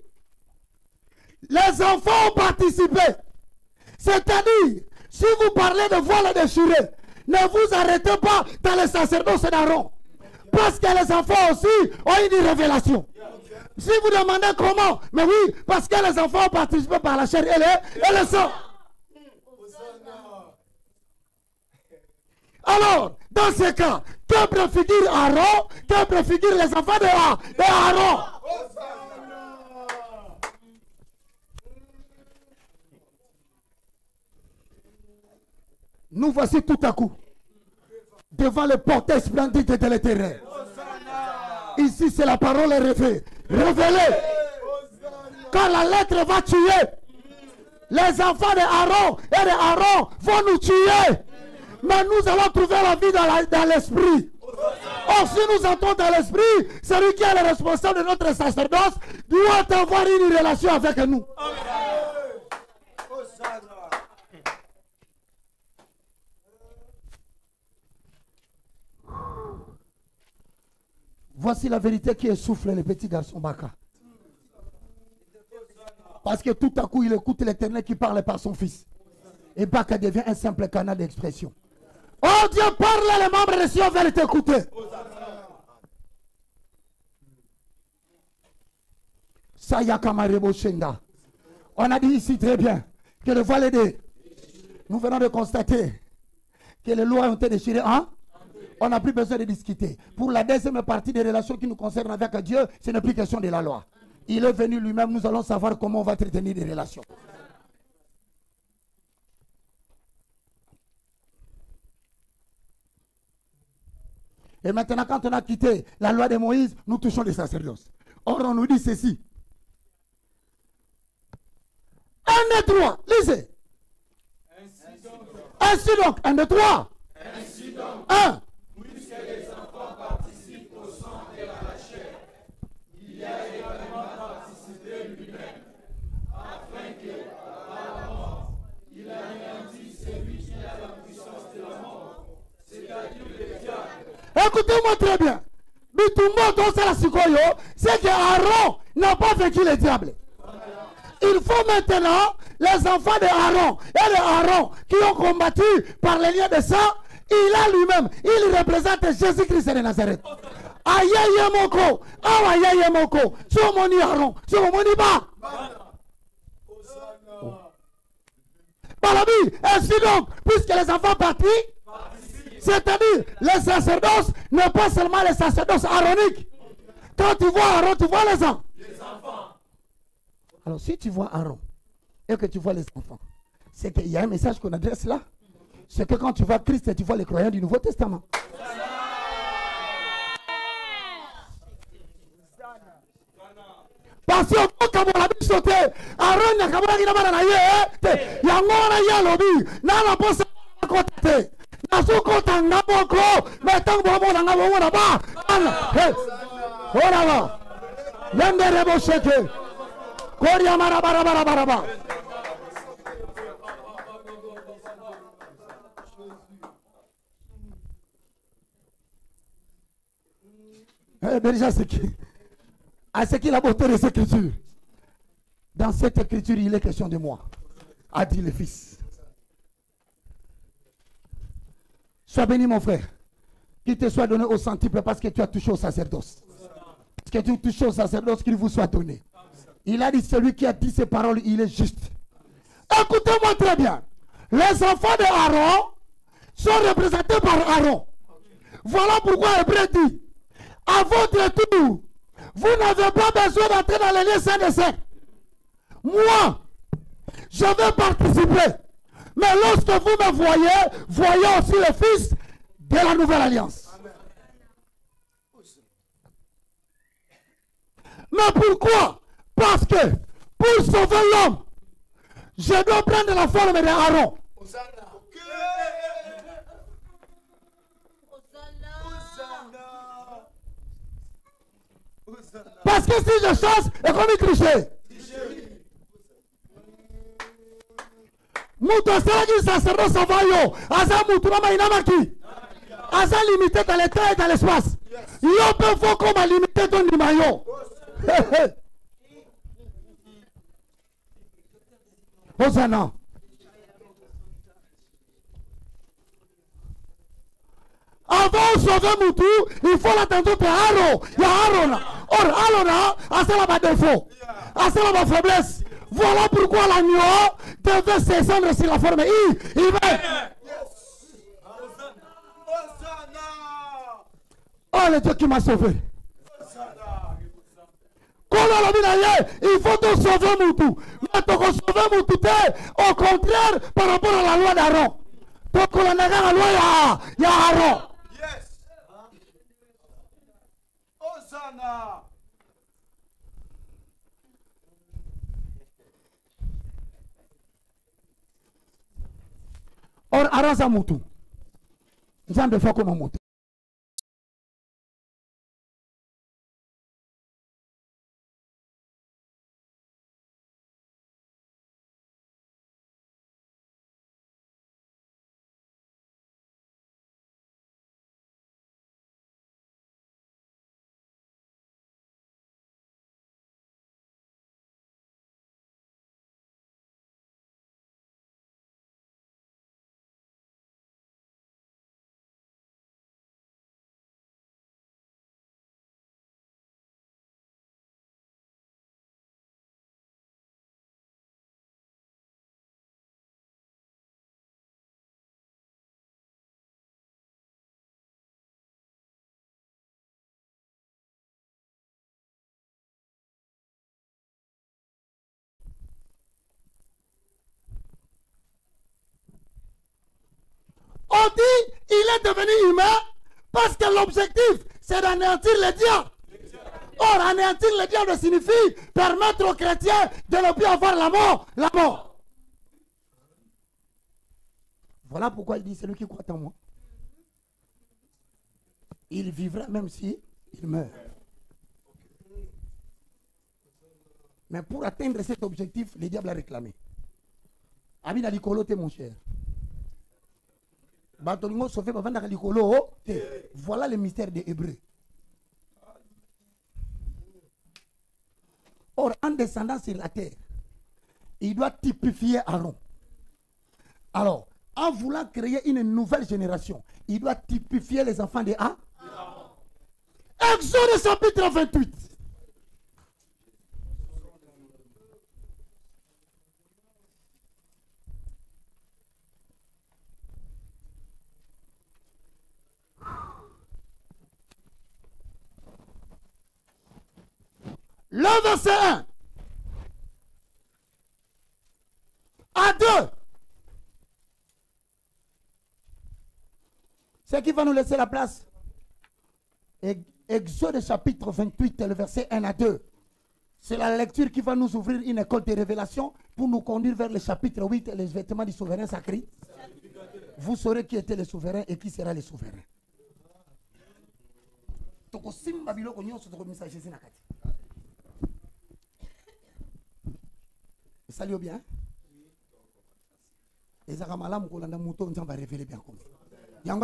Les enfants ont participé. C'est-à-dire, si vous parlez de voile déchiré, ne vous arrêtez pas dans les sacerdoces d'Aaron. Parce que les enfants aussi ont une révélation. Si vous demandez comment, mais oui, parce que les enfants ont participé par la chair et le sang. Alors, dans ce cas, que préfigure Aaron, que préfigure les enfants de Aaron? Nous voici tout à coup devant le portail splendide de l'Éternel. Ici, c'est la parole révélée. Quand la lettre va tuer, les enfants d'Aaron et d'Aaron vont nous tuer. Mais nous allons trouver la vie dans l'esprit. Or, si nous entrons dans l'esprit, celui qui est le responsable de notre sacerdoce doit avoir une relation avec nous. Voici la vérité qui essouffle le petit garçon Baka. Parce que tout à coup, il écoute l'Éternel qui parle par son fils. Et Baka devient un simple canal d'expression. Oh Dieu, parle, les membres de Sion veulent t'écouter. On a dit ici très bien que le voile est nous venons de constater que les lois ont été déchirées. Hein? On n'a plus besoin de discuter. Pour la deuxième partie des relations qui nous concernent avec Dieu, ce n'est plus question de la loi. Il est venu lui-même, nous allons savoir comment on va entretenir des relations. Et maintenant, quand on a quitté la loi de Moïse, nous touchons les sacerdoces. Or, on nous dit ceci. 1, 2, 3, lisez. Ainsi donc, 1, 2, 3. Ainsi donc, 1. puisque les enfants participent au sang et à la chair, il a également participé lui-même, afin que, par la mort, il anéantisse celui qui a la puissance de la mort, c'est-à-dire le diable. Écoutez-moi très bien. C'est que Aaron n'a pas vaincu le diable. Il faut maintenant les enfants de Aaron et de Aaron qui ont combattu par les liens de sang. Il a lui-même, il représente Jésus-Christ de Nazareth. Ayaye moko, awayaye moko, somoni Aaron, somoni ba. Balabi, ainsi donc, puisque les enfants partis, c'est-à-dire les sacerdoces n'est pas seulement les sacerdoces aaroniques. Quand tu vois Aaron, tu vois les enfants. Alors si tu vois Aaron et que tu vois les enfants, c'est qu'il y a un message qu'on adresse là. C'est que quand tu vois Christ, tu vois les croyants du Nouveau Testament. Parce que quand on a vu sauter, Aaron n'a pas dit qu'il y a un lobby, n'a pas ça à côté. N'a pas côté, n'a pas côté, mais tant que bon, n'a pas bon, oh là là, l'un des chèques, Koria marabarabaraba. Déjà, c'est qui la beauté de cette écriture? Dans cette écriture, il est question de moi, a dit le Fils. Sois béni, mon frère. Qu'il te soit donné au centuple parce que tu as touché au sacerdoce. Parce que tu touches au sacerdoce, qu'il vous soit donné. Il a dit, celui qui a dit ces paroles, il est juste. Écoutez-moi très bien. Les enfants de Aaron sont représentés par Aaron. Voilà pourquoi Hébreu dit, à votre tour, vous n'avez pas besoin d'entrer dans les lieux saints des saints. Moi, je vais participer. Mais lorsque vous me voyez, voyez aussi le Fils de la nouvelle alliance. Mais pourquoi? Parce que pour sauver l'homme, je dois prendre la forme d'Aaron. Parce que si je chasse, et comme il trichait. Mouto Salagi sacerdoce Savayo, Asa Moutourama Inamaki, Asa limité dans le temps et dans l'espace. Yo peut faut comme limité ton limayo. Hosanna. Avant de sauver Moutou, il faut l'attendre pour Aaron. Il y a Aaron. Or, Aaron a cela défaut. A cela faiblesse. Voilà pourquoi l'agneau devait s'étendre sur la forme I. Il va. Oh, le Dieu qui m'a sauvé. Il faut te sauver Moutou. Mais tu sauver Moutou, au contraire, par rapport à la loi d'Aaron. Donc, la loi, il y a Aaron. Or, arasa mutu. Nzambe fa comme mutu. On dit il est devenu humain parce que l'objectif c'est d'anéantir les diables. Or, anéantir les diables signifie permettre aux chrétiens de ne plus avoir la mort. La mort. Voilà pourquoi il dit celui qui croit en moi, il vivra même si il meurt. Mais pour atteindre cet objectif, le diable a réclamé. Ami Nalikolo, t'es mon cher. Voilà le mystère des Hébreux. Or, en descendant sur la terre, il doit typifier Aaron. Alors, en voulant créer une nouvelle génération, il doit typifier les enfants de Aaron. Exode chapitre 28. Le verset 1 à 2. C'est qui va nous laisser la place. Exode chapitre 28, le verset 1 à 2. C'est la lecture qui va nous ouvrir une école de révélation pour nous conduire vers le chapitre 8, les vêtements du souverain sacré. Vous saurez qui était le souverain et qui sera le souverain. Salut bien. Et ça va révéler bien comme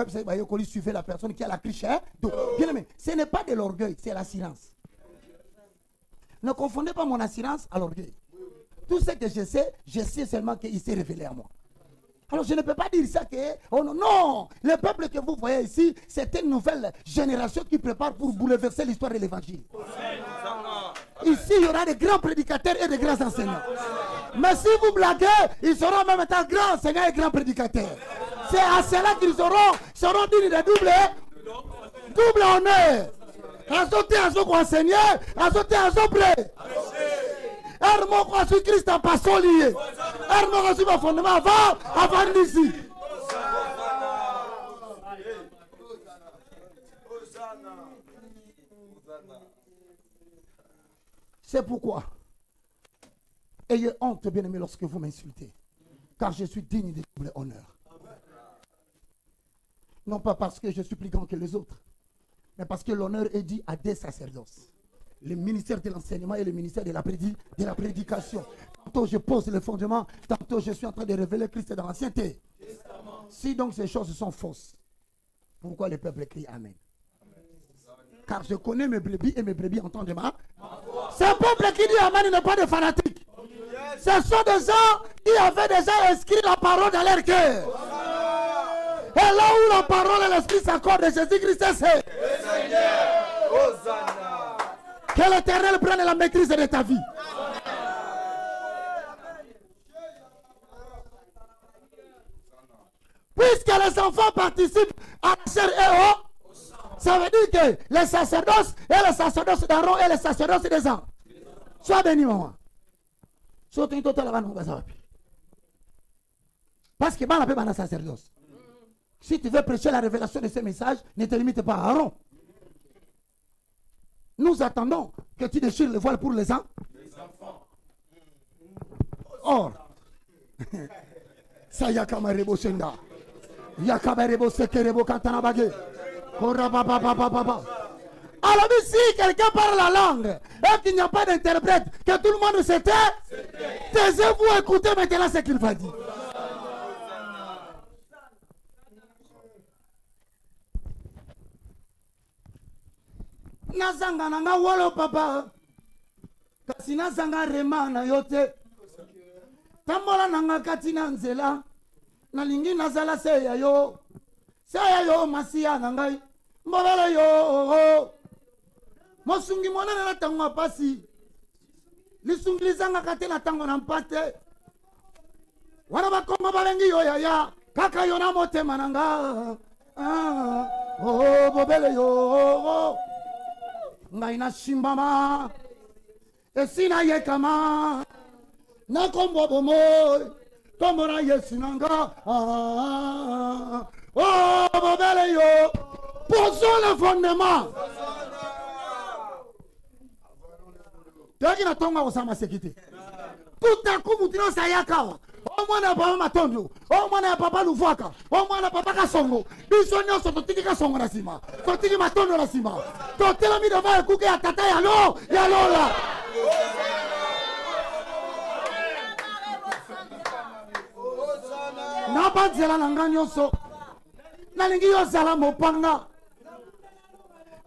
ça. Suivez la personne qui a la cliché. Donc, bien aimé, ce n'est pas de l'orgueil, c'est l'assurance. Ne confondez pas mon assurance à l'orgueil. Tout ce que je sais seulement qu'il s'est révélé à moi. Alors je ne peux pas dire ça que, oh non, non, le peuple que vous voyez ici, c'est une nouvelle génération qui prépare pour bouleverser l'histoire de l'évangile. Ici, il y aura des grands prédicateurs et des grands enseignants. Mais si vous blaguez, ils seront même étant grands enseignants et grands prédicateurs. C'est à cela qu'ils seront dignes de double honneur. Azote azoko enseigner, azote azopré. Hermo kwa su Christ en passant lié. Hermo kwa su ma fondement avant d'ici. C'est pourquoi ayez honte, bien-aimés, lorsque vous m'insultez, car je suis digne de double honneur. Non pas parce que je suis plus grand que les autres, mais parce que l'honneur est dit à des sacerdoces. Le ministère de l'enseignement et le ministère de la prédication. Tantôt je pose le fondement, tantôt je suis en train de révéler Christ dans l'ancienneté. Si donc ces choses sont fausses, pourquoi le peuple crie Amen? Car je connais mes brebis et mes brebis entendent ma voix. Ce peuple qui dit Amen n'est pas des fanatiques. Ce sont des gens qui avaient déjà inscrit la parole dans leur cœur. Et là où la parole et l'esprit s'accordent de Jésus-Christ, c'est que l'Éternel prenne la maîtrise de ta vie. Puisque les enfants participent à la chair et eau, ça veut dire que les sacerdoces et les sacerdoces d'Aaron et les sacerdoces des anges. Sois béni, maman. Parce que dans la paix, dans la sacerdoce. Si tu veux prêcher la révélation de ce message, ne te limite pas à Aaron. Nous attendons que tu déchires le voile pour les enfants. Or, ça yakamarebo senda. Yakamarebo sekerebo katanabage. Korabababababa. Alors si quelqu'un parle la langue et qu'il n'y a pas d'interprète, que tout le monde se tait, taisez-vous, écoutez maintenant ce qu'il va dire. Nazanga nanga wolo papa kasi nazanga rema na yote tambola nanga katina nzela nalingi nazala seya yo masiya nangai mbobele yo mosungi monene na tango apasi lisungilizanga kate na tango na mpate wana bakoma balengi yo yaya kaka yo na motema nanga bobele yo ngai na shimbama esina yekama na kombo bomoy tomora yesu nanga bobele yo posons le fondement toki na tonga osama sekite tout à coup mutino sayakawa omwana papa matondo omwana papa luvaka omwana papa kasongo biso nyonso totiki kasongo na sima totiki matondo na sima totelami devant ekuke ya tata ya lola na banzela na nga nyonso nalingi yozala mopanga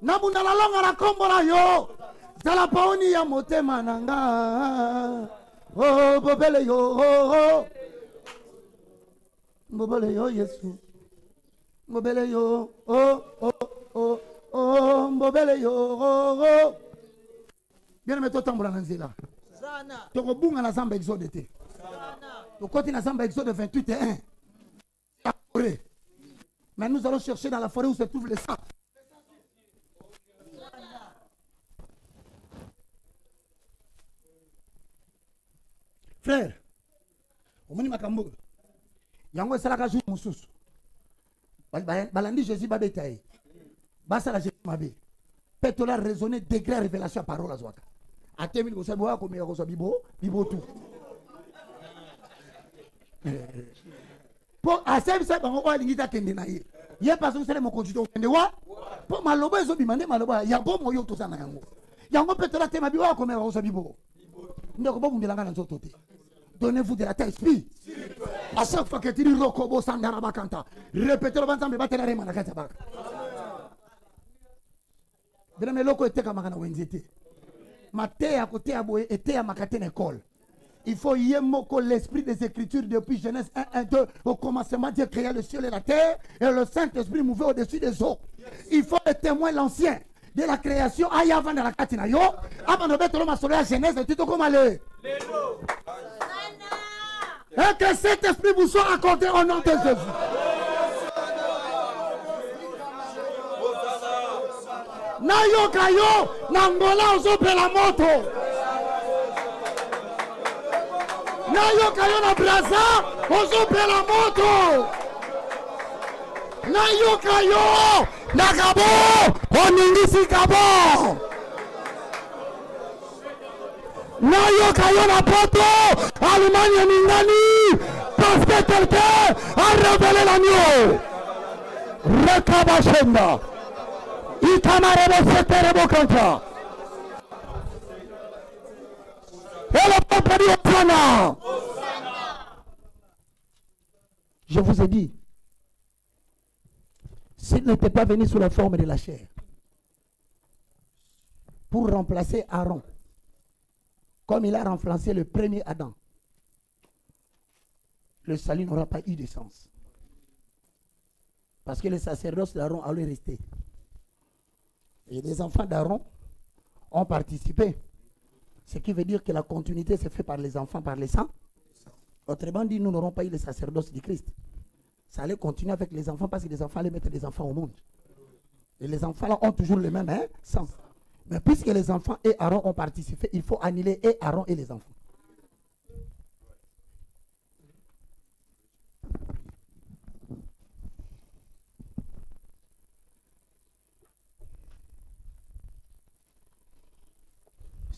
nabunda nalonga na kombo na yo zala paoni ya motema na nga bobele yo bobele yo yesu bobele yo bobele yo bien aimé totambola na nzela tokobunga na zamba exode te tokoti na zamba exode 28:1 mais nous allons chercher dans la forêt où se trouve le sang. Frère, omoni makambo yango esalaka jour mosusu balandi Jésus babeta ye basala Jésus mabe mpe tola raisonner degré ya révélation ya parole azwaka atemi liboso boya komeka kozwa bibo tu mpo asebisa bango oyo alingi takende na ye ye parce osala mokonzi tokende wa mpo maloba ezobima nde maloba ya bomo oyo toza na yango mpe tola tema bibo oyo komeka kozwa bibo ndeko bobundelanga na nzoto te. Donnez-vous de la tête, esprit. À chaque fois que tu dis Rokobo Sandara Bakanta, répétez le banzambe batela rema na kata baka. Bena meloko ete kamaka na wenzete. Mate à côté à boye ete à makate école. Il faut y moko l'esprit des Écritures depuis Genèse 1:2. Au commencement, Dieu créa le ciel et la terre et le Saint-Esprit mouvait au-dessus des eaux. Il faut le témoin l'ancien de la création. Aïe avant de la katina yo. Avant de mettre l'homme à soleil à Genèse, tu te comme aller. Et que cet esprit vous soit accordé au nom de Jésus. Nayoka yo, nangola ozope la moto. Nayoka yo na braza, ozope la moto. Nayoka yo, nakabo, oningisi kabo. Nayoka yo na poto, Allemagne Ningani, parce que quelqu'un a révélé l'agneau. Rekabashenda, Itamarebo Seterebo Kanta. Et le peuple dit Hosanna. Je vous ai dit, s'il n'était pas venu sous la forme de la chair, pour remplacer Aaron, comme il a remplacé le premier Adam, le salut n'aura pas eu de sens. Parce que les sacerdoces d'Aaron allaient rester. Et les enfants d'Aaron ont participé. Ce qui veut dire que la continuité se fait par les enfants, par les sangs. Autrement dit, nous n'aurons pas eu le sacerdoce du Christ. Ça allait continuer avec les enfants parce que les enfants allaient mettre des enfants au monde. Et les enfants là ont toujours le même sang. Mais puisque les enfants et Aaron ont participé, il faut annuler et Aaron et les enfants.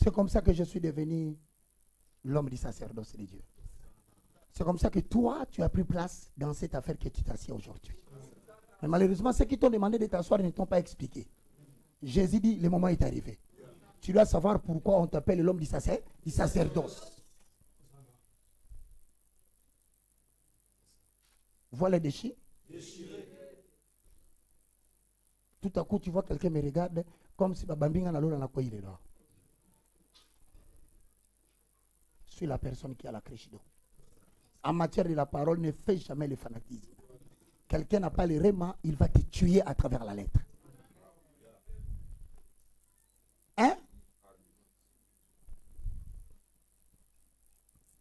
C'est comme ça que je suis devenu l'homme du sacerdoce de Dieu. C'est comme ça que toi, tu as pris place dans cette affaire que tu t'assieds aujourd'hui. Mais malheureusement, ceux qui t'ont demandé de t'asseoir ne t'ont pas expliqué. Jésus dit, le moment est arrivé. Tu dois savoir pourquoi on t'appelle l'homme du sacerdoce. Voilà les déchirés. Tout à coup, tu vois quelqu'un me regarde comme si Babambinga n'a pas quoi il est là. Je suis la personne qui a la crèche d'eau. En matière de la parole, ne fais jamais le fanatisme. Quelqu'un n'a pas le réma, il va te tuer à travers la lettre. Hein?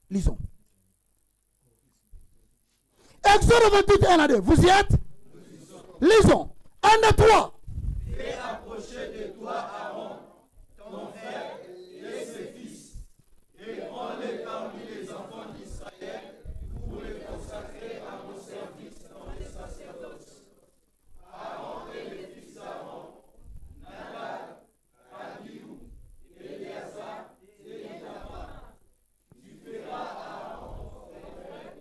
Lisons. Exode 28, 1 à 2. Vous y êtes? Lisons. 1 à 3. Fais approcher de toi Aaron, ton frère et ses fils, et prends-les parmi les enfants d'Israël pour les consacrer à mon service dans les sacerdoces. Aaron et les fils d'Aaron, Nadab, Abihu, Éléazar et Ithamar. Tu feras Aaron ton frère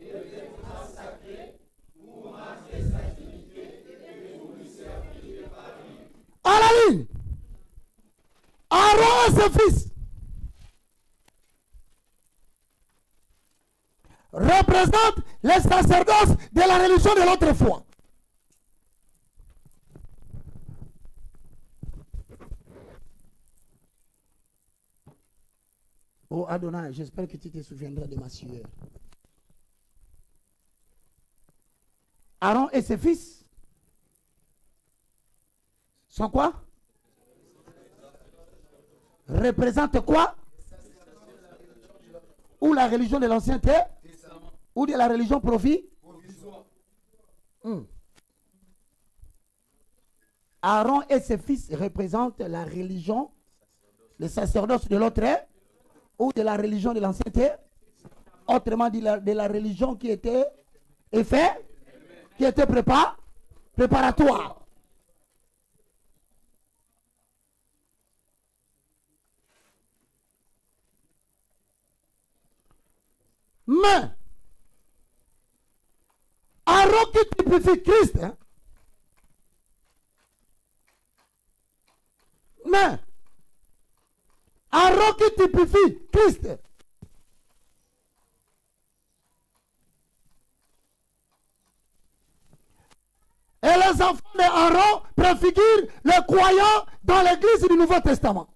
et les consacrer pour marquer sa dignité et pour lui servir par lui. À la ligne. Aaron et ses fils représentent les sacerdoces de la religion de l'autre foi. Oh Adonai, j'espère que tu te souviendras de ma sueur. Aaron et ses fils sont quoi? Représentent quoi? Ou la religion de l'Ancien Testament, ou de la religion provisoire. Aaron et ses fils représentent la religion, le sacerdoce de l'autre, ou de la religion de l'Ancien Testament, autrement dit de la religion qui était qui était préparatoire. Mais Aaron qui typifie Christ, hein? Mais Aaron qui typifie Christ, et les enfants d'Aaron préfigurent les croyants dans l'église du Nouveau Testament.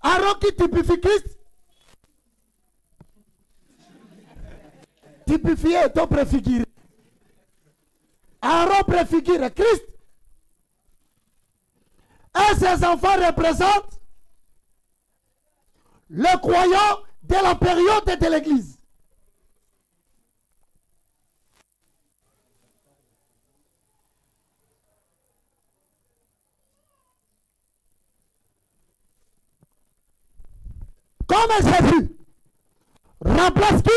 Aaron qui typifie Christ, typifié et préfiguré. Aaron préfigure Christ. Et ses enfants représentent le croyant de la période de l'église. Comme Jésus remplace qui?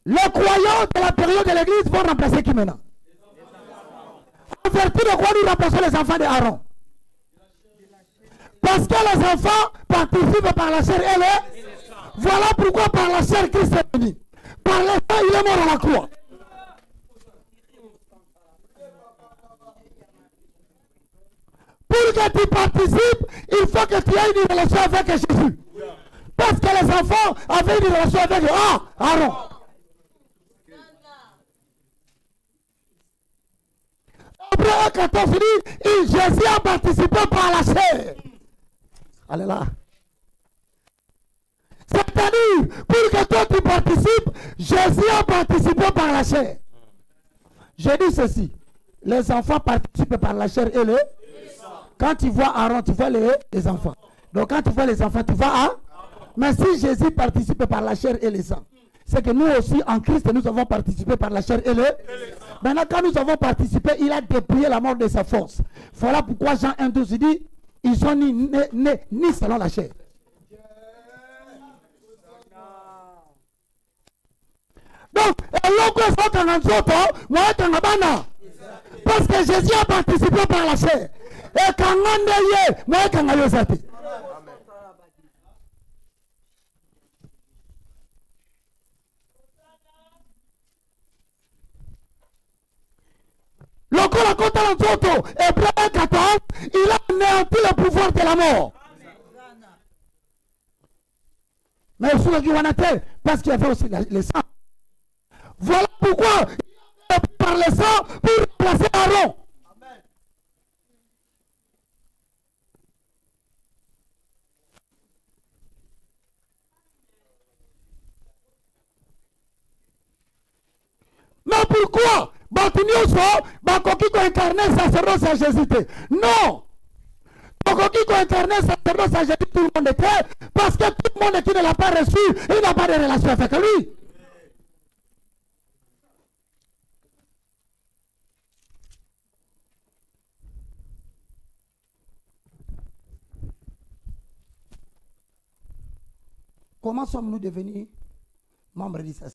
Les croyants de la période de l'église vont remplacer qui maintenant? En vertu de quoi nous remplaçons les enfants d'Aaron? Parce que les enfants participent par la chair et le... Voilà pourquoi par la chair Christ est venu. Par le sang il est mort à la croix. Pour que tu participes, il faut que tu aies une relation avec Jésus. Parce que les enfants avaient une relation avec Aaron. Hébreux 14 dit, Jésus a participé par la chair. Allez là. C'est-à-dire, pour que toi tu participes, Jésus a participé par la chair. Je dis ceci, les enfants participent par la chair et le... Quand tu vois Aaron, tu vois les enfants. Donc quand tu vois les enfants, tu vois à... Mais si Jésus participe par la chair et le sang, c'est que nous aussi, en Christ, nous avons participé par la chair et le... Maintenant, quand nous avons participé, il a dépouillé la mort de sa force. Voilà pourquoi Jean 1,12 dit, ils sont ni selon la chair. Donc, parce Parce que Jésus a participé par la chair. Et quand on est moi quand on est zappé. Le corps à côté de l'autre, Hébreu 14, il a anéanti le pouvoir de la mort. Mais il faut qu'il y en ait parce qu'il y avait aussi le sang. Voilà pourquoi il a pris par le sang pour remplacer Aaron. Mais pourquoi Batunioso, Bakokiko incarné sacerdoce à Jésus? Non. Bakokiko incarné sacerdoce à Jésus, tout le monde était, parce que tout le monde qui ne l'a pas reçu, il n'a pas de relation avec lui. Comment sommes-nous devenus membres d'Israël?